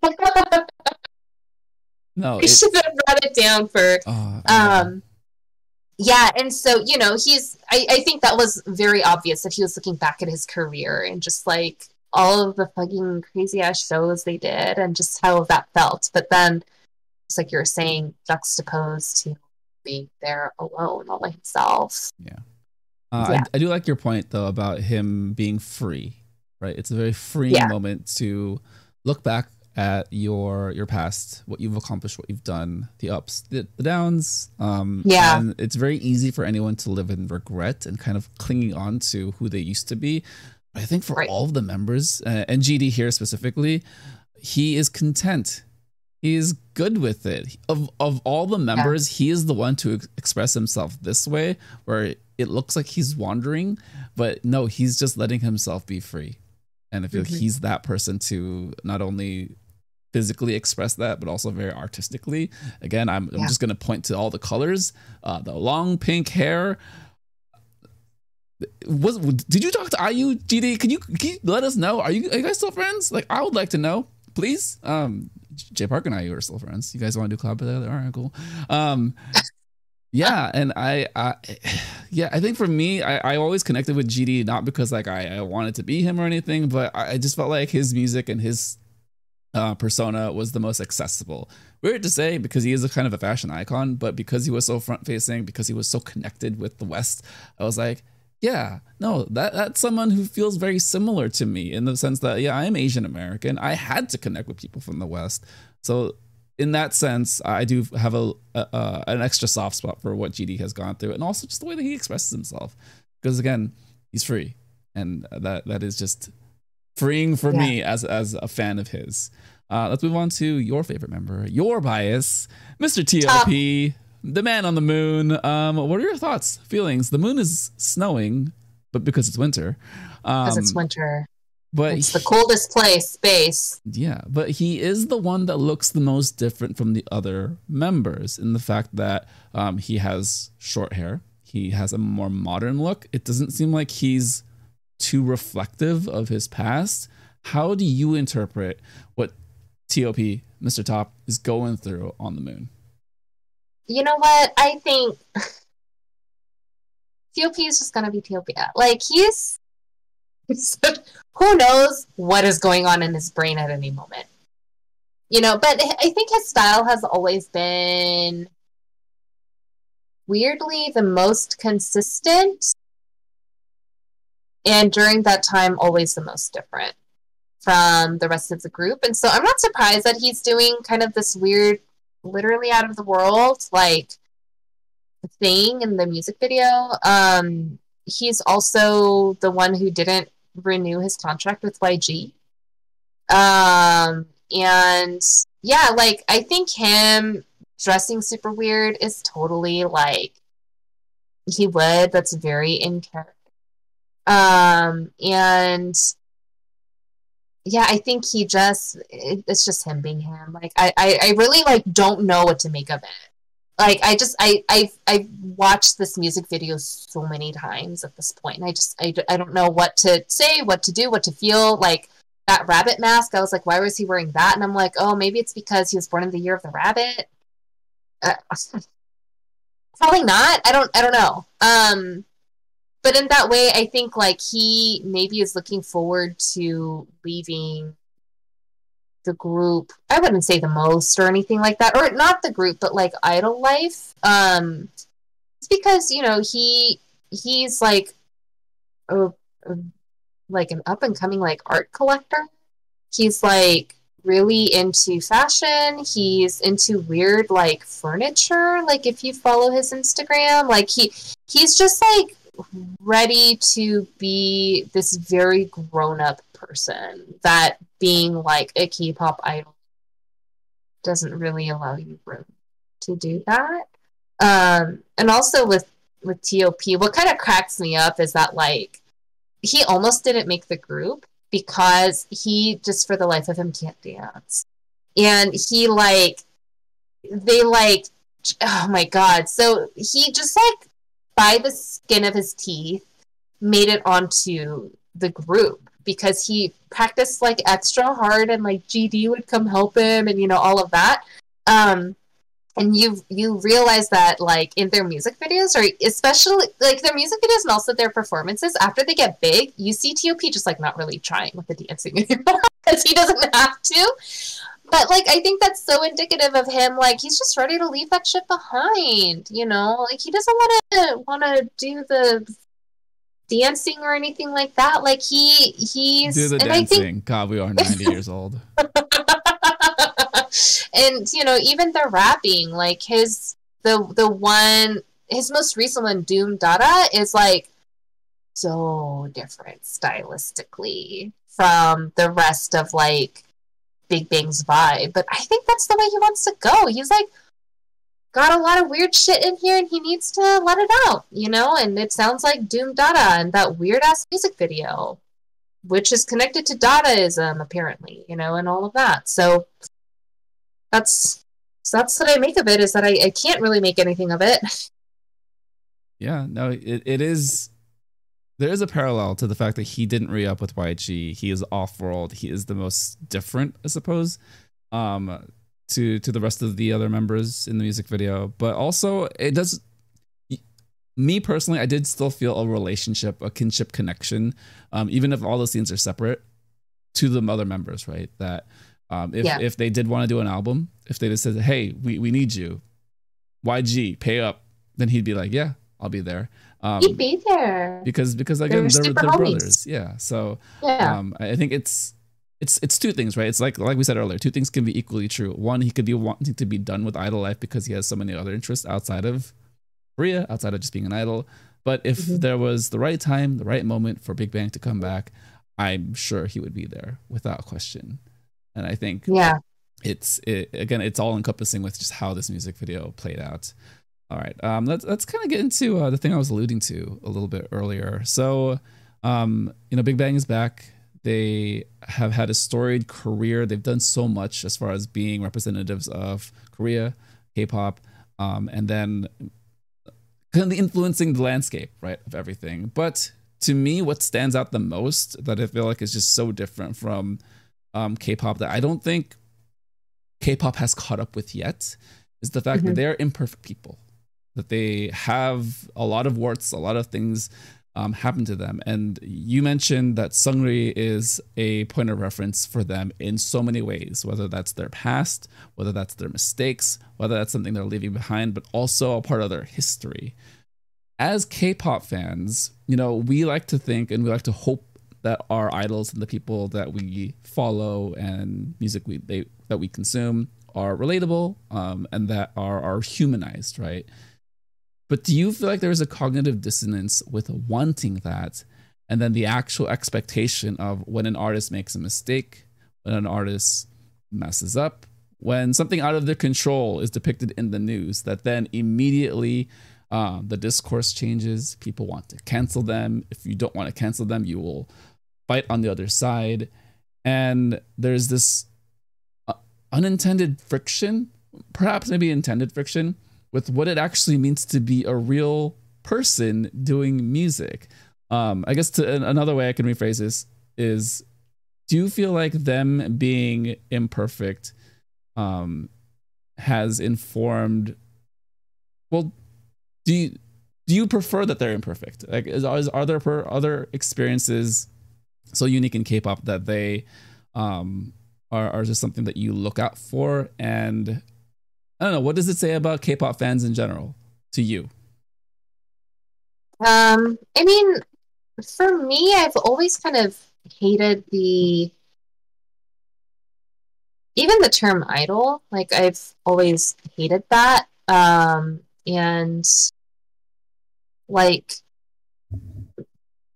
No, I should have brought it down for yeah. And so I think that was very obvious that he was looking back at his career and just like all of the fucking crazy ass shows they did and just how that felt. But then it's like you're saying, juxtaposed to being there alone all by himself. Yeah. I do like your point though about him being free, right? It's a very freeing moment to look back at your past, what you've accomplished, what you've done, the ups, the downs. And it's very easy for anyone to live in regret and kind of clinging on to who they used to be. I think for Right. all of the members, and GD here specifically, he is content. He is good with it. Of all the members, he is the one to express himself this way, where it looks like he's wandering, but no, he's just letting himself be free. And I feel like he's that person to not only physically express that, but also very artistically. Again, I'm just going to point to all the colors, the long pink hair. Did you talk to IU, GD? Can you let us know? Are you guys still friends? Like, I would like to know, please. J Park and IU are still friends. You guys want to do collab together? All right, cool. Yeah, and I think for me, I always connected with GD, not because like I wanted to be him or anything, but I just felt like his music and his persona was the most accessible. Weird to say because he is a kind of a fashion icon, but because he was so front facing, because he was so connected with the West, I was like, yeah, no, that's someone who feels very similar to me in the sense that, yeah, I am Asian American. I had to connect with people from the West. So in that sense, I do have an extra soft spot for what GD has gone through, and also just the way that he expresses himself. Because again, he's free, and that is just freeing for me as a fan of his. Let's move on to your favorite member, your bias, Mr. TOP, the man on the moon. What are your thoughts, feelings? The moon is snowing, but because it's winter. Because it's winter. But it's the coldest place, space. Yeah, but he is the one that looks the most different from the other members in the fact that he has short hair. He has a more modern look. It doesn't seem like he's too reflective of his past. How do you interpret what TOP, Mr. Top, is going through on the moon? You know what? I think TOP is just going to be TOP. Like, who knows what is going on in his brain at any moment. You know, but I think his style has always been weirdly the most consistent. And during that time, always the most different from the rest of the group. And so I'm not surprised that he's doing kind of this weird, literally out of the world, like, thing in the music video. He's also the one who didn't renew his contract with YG. And yeah, like, I think him dressing super weird is totally like he would. That's very in character. And yeah, I think it's just him being him. Like, I really like don't know what to make of it. Like, I've watched this music video so many times at this point, and I don't know what to say, what to do, what to feel. Like, that rabbit mask, I was like, why was he wearing that? And I'm like, oh, maybe it's because he was born in the year of the rabbit. Probably not. I don't know. But in that way, I think like he maybe is looking forward to leaving the group. I wouldn't say the most or anything like that, or not the group, but like Idol life. It's because, you know, he's like like an up and coming like art collector. He's like really into fashion. He's into weird like furniture. Like, if you follow his Instagram, like he's just like ready to be this very grown-up person that being like a K-pop idol doesn't really allow you room to do that. And also with TOP, what kind of cracks me up is that like he almost didn't make the group because he just for the life of him can't dance. And they oh my god. So he just like by the skin of his teeth made it onto the group because he practiced like extra hard and like GD would come help him and, you know, all of that. And you realize that like in their music videos, or especially like their music videos and also their performances, after they get big, you see TOP just like not really trying with the dancing anymore because he doesn't have to. But like I think that's so indicative of him. Like he's just ready to leave that shit behind, you know. Like he doesn't want to do the dancing or anything like that. Like he's do the dancing. God, we are 90 years old. And you know, even the rapping, like his most recent one, Doom Dada, is like so different stylistically from the rest of like Big Bang's vibe. But I think that's the way he wants to go. He's like got a lot of weird shit in here and he needs to let it out, you know? And it sounds like Doom Dada and that weird ass music video, which is connected to Dadaism apparently, you know, and all of that. So that's what I make of it, is that I can't really make anything of it. Yeah, no, it is. There is a parallel to the fact that he didn't re-up with YG. He is off-world. He is the most different, I suppose, to the rest of the other members in the music video. But also, it does. Me personally, I did still feel a relationship, a kinship connection, even if all the scenes are separate, to the other members, right? That if they did want to do an album, if they just said, "Hey, we need you, YG, pay up," then he'd be like, "Yeah, I'll be there." He'd be there because again, they're brothers. Yeah. So I think it's two things, right? It's like we said earlier, two things can be equally true. One, he could be wanting to be done with idol life because he has so many other interests outside of Korea, outside of just being an idol. But if there was the right time, the right moment for Big Bang to come back, I'm sure he would be there without question. And I think it's all encompassing with just how this music video played out. All right, let's kind of get into the thing I was alluding to a little bit earlier. So, Big Bang is back. They have had a storied career. They've done so much as far as being representatives of Korea, K-pop, and then kind of influencing the landscape, right, of everything. But to me, what stands out the most that I feel like is just so different from K-pop that I don't think K-pop has caught up with yet is the fact that they're imperfect people, that they have a lot of warts, a lot of things happen to them. And you mentioned that Seungri is a point of reference for them in so many ways, whether that's their past, whether that's their mistakes, whether that's something they're leaving behind, but also a part of their history. As K-pop fans, we like to think and we like to hope that our idols and the people that we follow and music that we consume are relatable and that are humanized, right? But do you feel like there is a cognitive dissonance with wanting that and then the actual expectation of when an artist makes a mistake, when an artist messes up, when something out of their control is depicted in the news, that then immediately the discourse changes, people want to cancel them. If you don't want to cancel them, you will fight on the other side. And there's this unintended friction, perhaps maybe intended friction, with what it actually means to be a real person doing music. I guess another way I can rephrase this is, do you feel like them being imperfect has informed, well, do you prefer that they're imperfect? Like, are there other experiences so unique in K-pop that they are just something that you look out for? And I don't know, what does it say about K-pop fans in general to you? I mean, for me, I've always kind of hated even the term idol. Like, I've always hated that. And like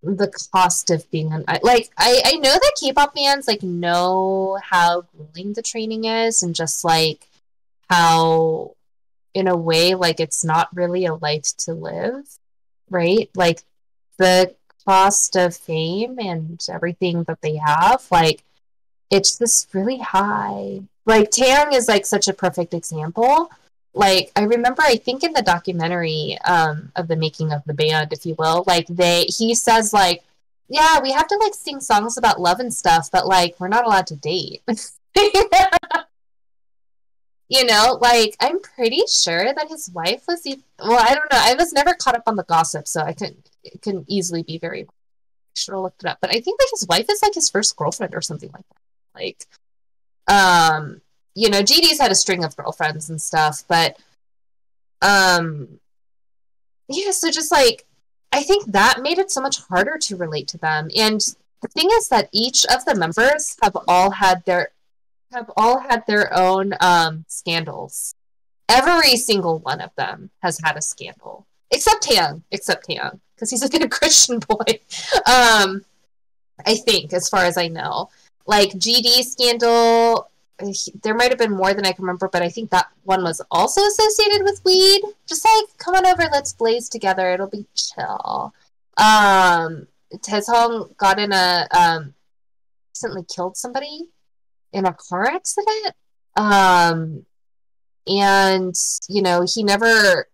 the cost of being I know that K-pop fans like know how grueling the training is, and just like how in a way like it's not really a life to live, right? Like the cost of fame and everything that they have, like it's just really high. Like Taeyang is like such a perfect example. Like I remember, I think in the documentary of the making of the band, if you will, like he says like, yeah, we have to like sing songs about love and stuff, but like we're not allowed to date. Like I'm pretty sure that his wife was well, I don't know. I was never caught up on the gossip, so it couldn't easily be very. I should have looked it up, but I think like his wife is like his first girlfriend or something like that. Like, GD's had a string of girlfriends and stuff, but, so just like, I think that made it so much harder to relate to them. And the thing is that each of the members have all had their own, Scandals. Every single one of them has had a scandal. Except Taeyang, because because he's a good Christian boy. I think, as far as I know. Like, GD scandal, there might have been more than I can remember, but I think that one was also associated with weed. Just like, come on over, let's blaze together, it'll be chill. Taesong got in recently killed somebody in a car accident. And, you know, he never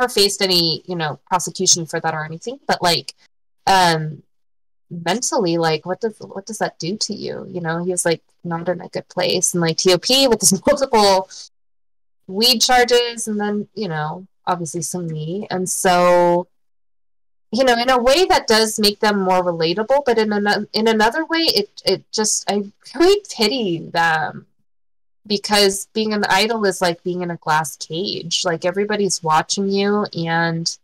faced any, you know, prosecution for that or anything, but like, mentally, like, what does that do to you? You know, he was like not in a good place, and like TOP with his multiple weed charges, and then, you know, obviously some knee, and so, you know, in a way that does make them more relatable, but in another way, it just, I really pity them, because being an idol is like being in a glass cage. Like, everybody's watching you, and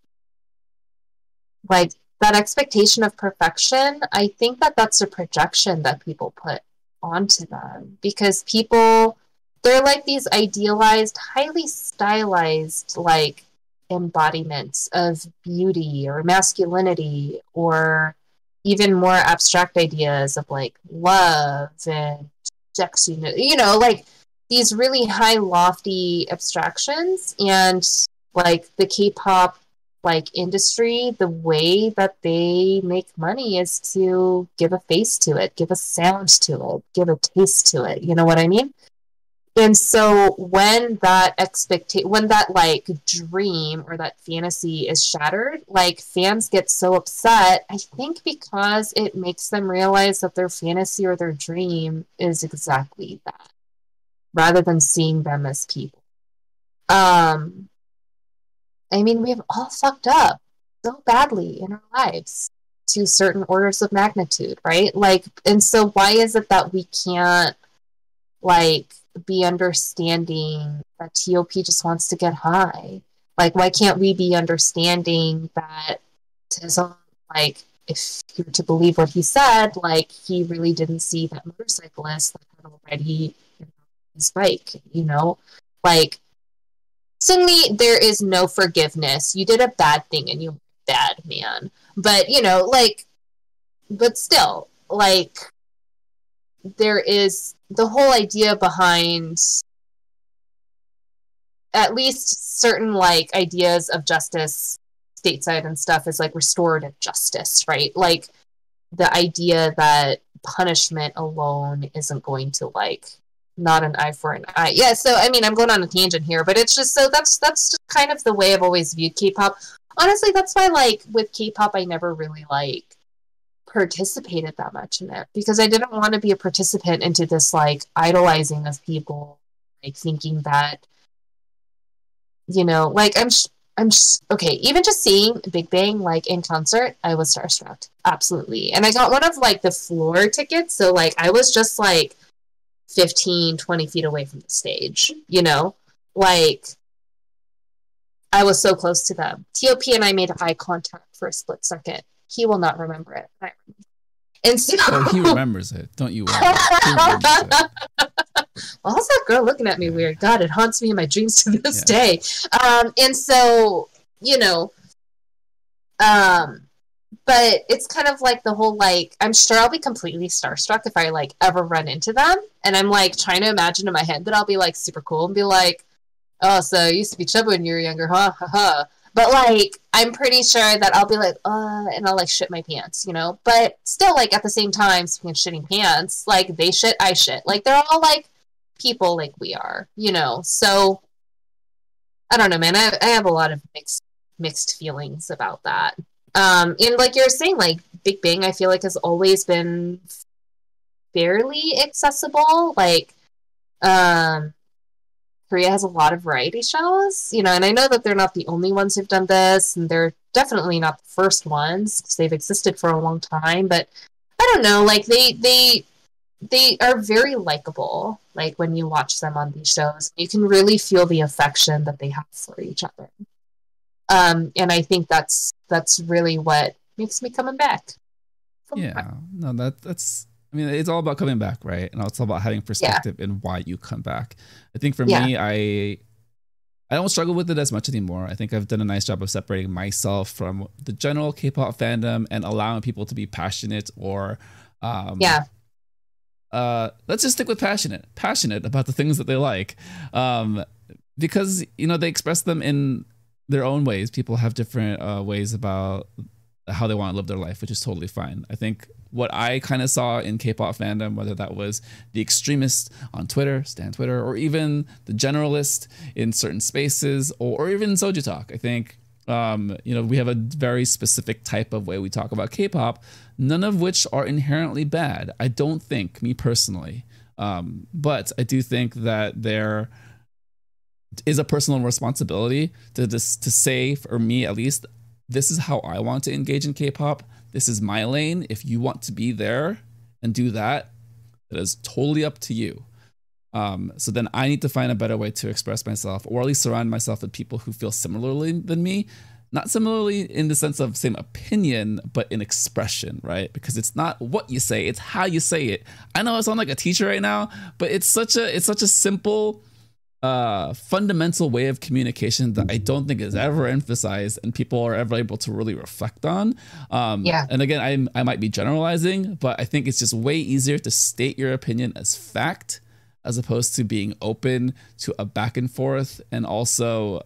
like that expectation of perfection, I think that that's a projection that people put onto them, because they're like these idealized, highly stylized, like, embodiments of beauty or masculinity, or even more abstract ideas of like love and sexiness, you know, like these really high, lofty abstractions. And like the K-pop like industry, the way that they make money is to give a face to it, give a sound to it, give a taste to it. You know what I mean? And so when that like dream or that fantasy is shattered, like, fans get so upset, I think because it makes them realize that their fantasy or their dream is exactly that, rather than seeing them as people. I mean, we've all fucked up so badly in our lives to certain orders of magnitude, right? Like, and so why is it that we can't, like, be understanding that TOP just wants to get high? Like, why can't we be understanding that Taesung, like, if you were to believe what he said, like, he really didn't see that motorcyclist that had already his bike, you know? Like, Seungri, there is no forgiveness. You did a bad thing and you're bad, man. But, you know, like, but still, like, there is the whole idea behind at least certain, like, ideas of justice stateside and stuff is like restorative justice, right? Like, the idea that punishment alone isn't going to, like, not an eye for an eye. Yeah, so I mean, I'm going on a tangent here, but it's just, so that's just kind of the way I've always viewed K-pop. Honestly, that's why, like, with K-pop, I never really, like, participated that much in it, because I didn't want to be a participant into this, like, idolizing of people, like, thinking that, you know, like, okay, even just seeing Big Bang, like, in concert, I was starstruck. Absolutely. And I got one of, like, the floor tickets, so, like, I was just, like, 15, 20 feet away from the stage, you know? Like, I was so close to them. TOP and I made eye contact for a split second. He will not remember it. And so... Oh, he remembers it. Don't you worry. He remembers it. Well, how's that girl looking at me weird? God, it haunts me in my dreams to this day. And so, you know, but it's kind of like the whole, like, I'm sure I'll be completely starstruck if I, like, ever run into them. And I'm, like, trying to imagine in my head that I'll be, like, super cool and be like, oh, so you used to be chubby when you were younger, huh? Ha ha. But, like, I'm pretty sure that I'll be like, and I'll, like, shit my pants, you know? But still, like, at the same time, speaking of shitting pants, like, they shit, I shit. Like, they're all, like, people like we are, you know? So, I don't know, man. I have a lot of mixed feelings about that. And like you're saying, like, Big Bang, I feel like has always been fairly accessible. Like, Korea has a lot of variety shows, you know, and I know that they're not the only ones who've done this, and they're definitely not the first ones, because they've existed for a long time, but I don't know, like, they are very likable, like, when you watch them on these shows. You can really feel the affection that they have for each other. And I think that's really what makes me coming back. Yeah, no, that's, I mean, it's all about coming back, right? And it's all about having perspective in why you come back. I think for me, I I don't struggle with it as much anymore. I think I've done a nice job of separating myself from the general K-pop fandom and allowing people to be passionate or let's just stick with passionate about the things that they like, because they express them in their own ways. People have different ways about how they want to live their life, which is totally fine. I think what I kind of saw in K-pop fandom, whether that was the extremist on Twitter, Stan Twitter, or even the generalist in certain spaces, or even Soju Talk, I think we have a very specific type of way we talk about K-pop, none of which are inherently bad. I don't think, me personally, but I do think that there is a personal responsibility to say, for me at least, this is how I want to engage in K-pop. This is my lane. If you want to be there and do that, it is totally up to you. So then I need to find a better way to express myself, or at least surround myself with people who feel similarly than me. Not similarly in the sense of same opinion, but in expression, right? Because it's not what you say, it's how you say it. I know I sound like a teacher right now, but it's such a simple, fundamental way of communication that I don't think is ever emphasized and people are ever able to really reflect on. And again, I might be generalizing, but I think it's just way easier to state your opinion as fact, as opposed to being open to a back and forth, and also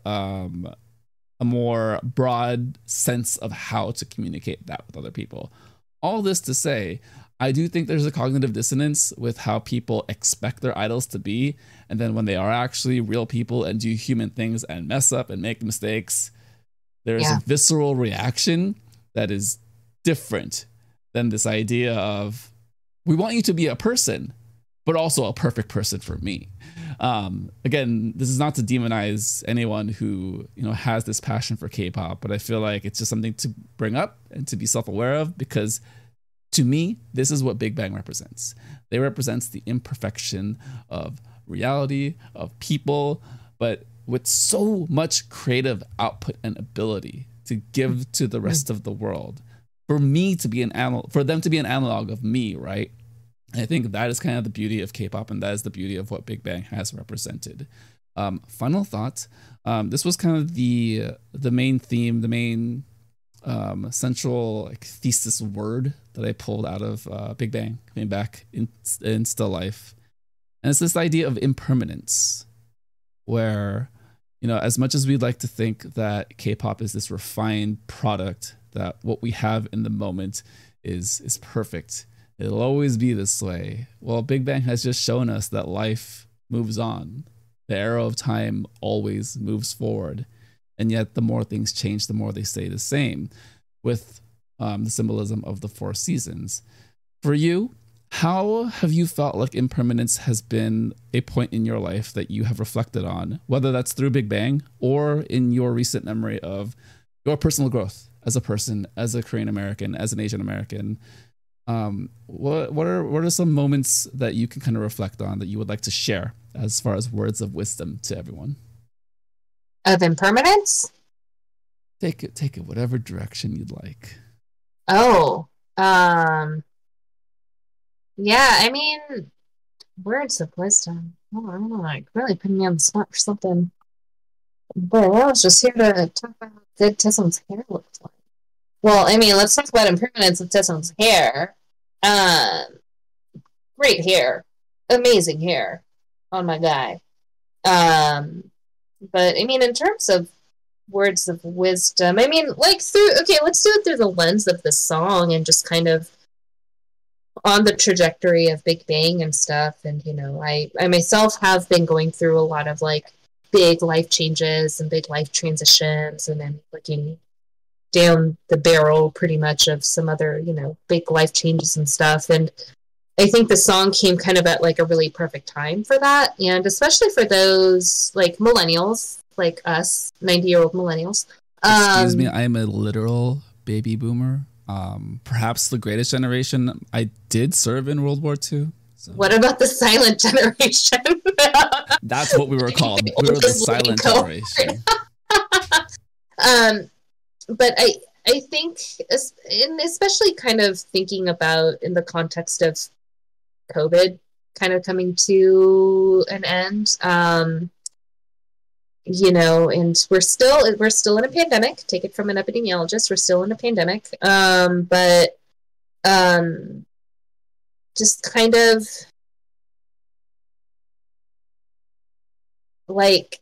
a more broad sense of how to communicate that with other people. All this to say, I do think there's a cognitive dissonance with how people expect their idols to be, and then when they are actually real people and do human things and mess up and make mistakes, there's a visceral reaction that is different than this idea of, we want you to be a person, but also a perfect person for me. Again, this is not to demonize anyone who has this passion for K-pop, but I feel like it's just something to bring up and to be self-aware of, because to me, this is what Big Bang represents. They represents the imperfection of reality, of people, but with so much creative output and ability to give to the rest of the world. For me to be for them to be an analog of me, right? And I think that is kind of the beauty of K-pop, and that is the beauty of what Big Bang has represented. Final thought. This was kind of the main theme, the main central thesis word that I pulled out of Big Bang, coming back in Still Life. And it's this idea of impermanence, where, as much as we'd like to think that K-pop is this refined product, that what we have in the moment is perfect, it'll always be this way. Well, Big Bang has just shown us that life moves on. The arrow of time always moves forward. And yet the more things change, the more they stay the same, with the symbolism of the 4 seasons. For you, how have you felt like impermanence has been a point in your life that you have reflected on, whether that's through Big Bang or in your recent memory of your personal growth as a person, as a Korean American, as an Asian American? What are some moments that you can kind of reflect on that you would like to share as far as words of wisdom to everyone? Of impermanence? Take it whatever direction you'd like. Oh, yeah, I mean, words of wisdom. Oh, I don't know, like really putting me on the spot for something. But I was just here to talk about how good Tesson's hair looks like. Well, I mean, let's talk about impermanence of Tesson's hair. Great hair. Amazing hair on my guy. But I mean, in terms of words of wisdom, I mean, let's do it through the lens of the song and just kind of on the trajectory of Big Bang and stuff. And, I myself have been going through a lot of big life changes and big life transitions, and then looking down the barrel pretty much of some other, big life changes and stuff. And I think the song came kind of at a really perfect time for that. And especially for those millennials, like us, 90-year-old millennials. Excuse me, I am a literal baby boomer. Perhaps the greatest generation. I did serve in World War II. So. What about the silent generation? That's what we were called. We were the silent generation. But I think, and especially kind of thinking about in the context of COVID kind of coming to an end, and we're still in a pandemic. Take it from an epidemiologist. We're still in a pandemic. But just kind of like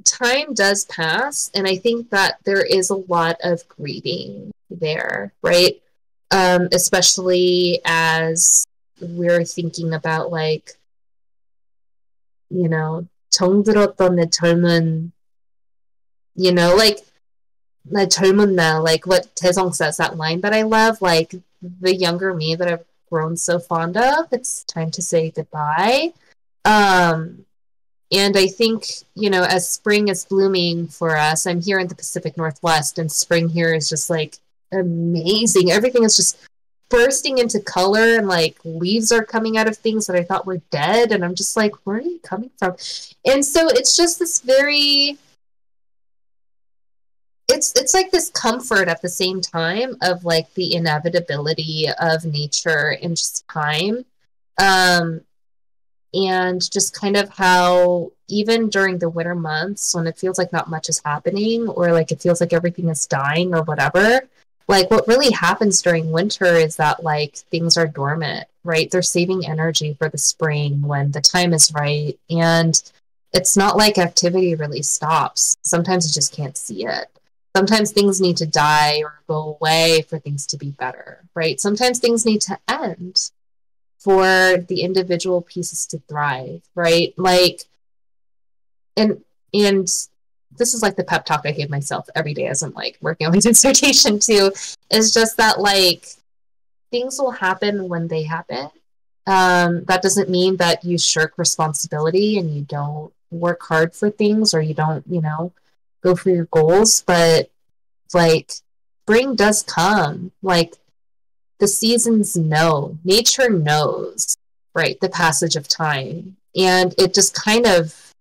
time does pass, and I think that there is a lot of grieving there, right? Especially as we're thinking about like, 정들었던 내 젊은, like 내 젊은 나, like what Taesong says, that line that I love, like the younger me that I've grown so fond of, it's time to say goodbye. And I think, as spring is blooming for us, I'm here in the Pacific Northwest, and spring here is just like amazing. Everything is just bursting into color, and like leaves are coming out of things that I thought were dead. And I'm just like, where are you coming from? And so it's just this it's like this comfort at the same time of like the inevitability of nature and just time. And just kind of how even during the winter months when it feels like not much is happening, or like it feels like everything is dying or whatever, like what really happens during winter is that like things are dormant, right? They're saving energy for the spring when the time is right. And it's not like activity really stops. Sometimes you just can't see it. Sometimes things need to die or go away for things to be better, right? Sometimes things need to end for the individual pieces to thrive, right? Like, and this is like the pep talk I give myself every day as I'm like working on my dissertation too, is just that like things will happen when they happen. That doesn't mean that you shirk responsibility and you don't work hard for things, or you don't, go for your goals. But like spring does come. Like the seasons know, nature knows, right, the passage of time. And it just kind of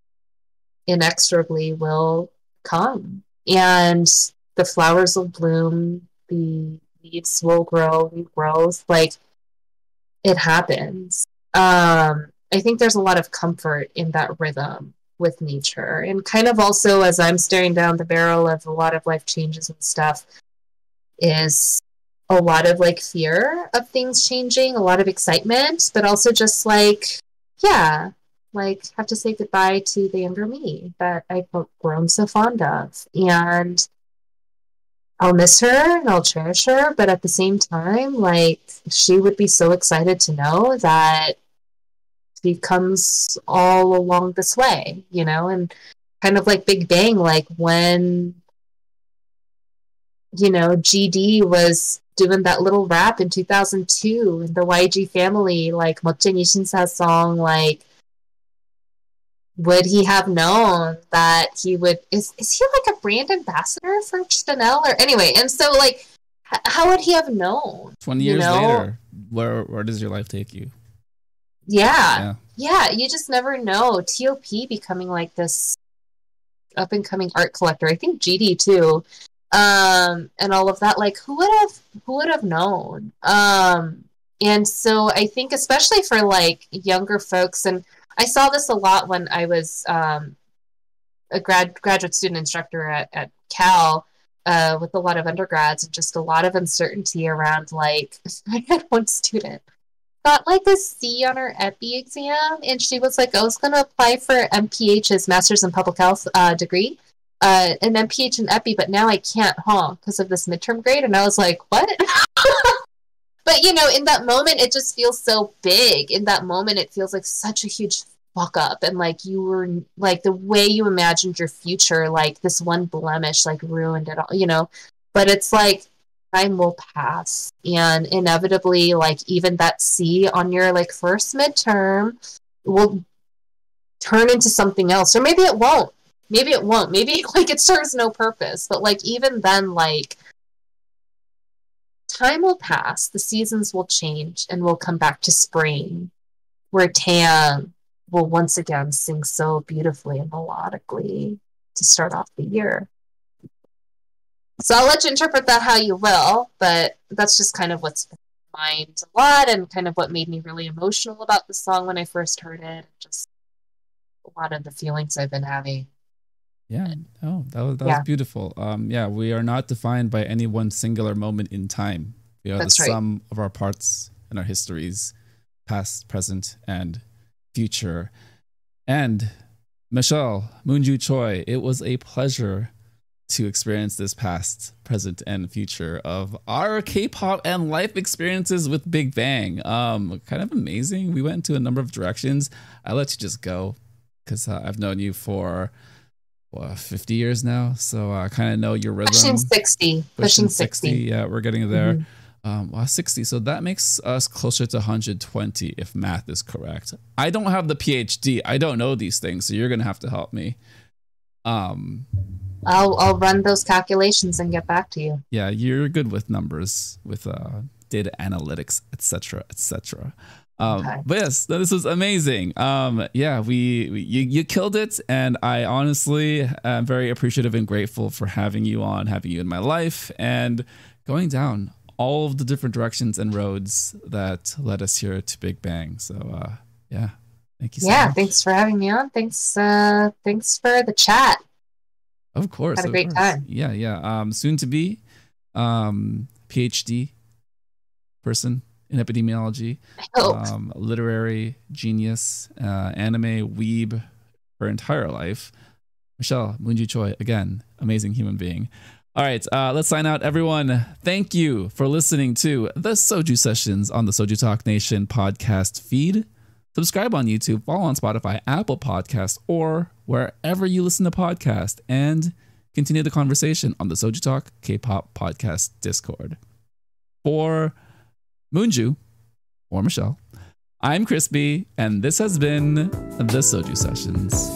inexorably will come. And the flowers will bloom, the leaves will grow, regrowth. Like it happens. I think there's a lot of comfort in that rhythm with nature. And kind of also as I'm staring down the barrel of a lot of life changes and stuff, is a lot of like fear of things changing, a lot of excitement, but also just like, yeah, like have to say goodbye to the younger me that I've grown so fond of. And I'll miss her and I'll cherish her, but at the same time, like she would be so excited to know that she comes all along this way, and kind of like Big Bang, like when GD was doing that little rap in 2002 in the YG family, like 멋쟁이 신사 song, like would he have known that he would, is he like a brand ambassador for Chanel, or anyway, and so like how would he have known 20 years later, where does your life take you? Yeah, you just never know. TOP becoming like this up and coming art collector, I think GD too, and all of that, like who would have known? And so I think especially for like younger folks, and I saw this a lot when I was a graduate student instructor at Cal, with a lot of undergrads, and just a lot of uncertainty around like I had one student got like a C on her EPI exam, and she was like, I was going to apply for MPH's Master's in Public Health degree, an MPH and EPI, but now I can't, because of this midterm grade. And I was like, what? But, in that moment, it just feels so big. In that moment, it feels like such a huge fuck up. And like you were, like the way you imagined your future, like this one blemish, like ruined it all, But it's like, time will pass, and inevitably like even that C on your like first midterm will turn into something else, or maybe it won't, maybe like it serves no purpose, but like even then, like time will pass, the seasons will change, and we'll come back to spring where Tam will once again sing so beautifully and melodically to start off the year. So I'll let you interpret that how you will, but that's just kind of what's been in my mind a lot, and kind of what made me really emotional about the song when I first heard it. Just a lot of the feelings I've been having. Yeah. Oh, that was beautiful. Yeah, we are not defined by any one singular moment in time. We are the sum of our parts and our histories, past, present, and future. And Michelle, Moonju Choi, it was a pleasure to experience this past, present, and future of our K-pop and life experiences with Big Bang. Kind of amazing. We went into a number of directions. I let you just go because I've known you for 50 years now, so I kind of know your rhythm. Pushing 60. Yeah, we're getting there. 60. So that makes us closer to 120 if math is correct. I don't have the PhD. I don't know these things, so you're gonna have to help me. I'll run those calculations and get back to you. Yeah, you're good with numbers, with data analytics, etc., etc. Okay. But yes, this was amazing. Yeah, you killed it, and I honestly am very appreciative and grateful for having you in my life, and going down all of the different directions and roads that led us here to Big Bang. So yeah, thank you so much. Yeah, thanks for having me on. Thanks for the chat. Of course. Had a great time. Yeah. Soon to be PhD person in epidemiology, literary genius, anime weeb her entire life. Michelle Moonju Choi, again, amazing human being. All right, let's sign out, everyone. Thank you for listening to the Soju Sessions on the Soju Talk Nation podcast feed. Subscribe on YouTube, follow on Spotify, Apple Podcasts, or wherever you listen to podcasts, and continue the conversation on the Soju Talk K-pop podcast Discord. For Moonju, or Michelle, I'm Crispy, and this has been the Soju Sessions.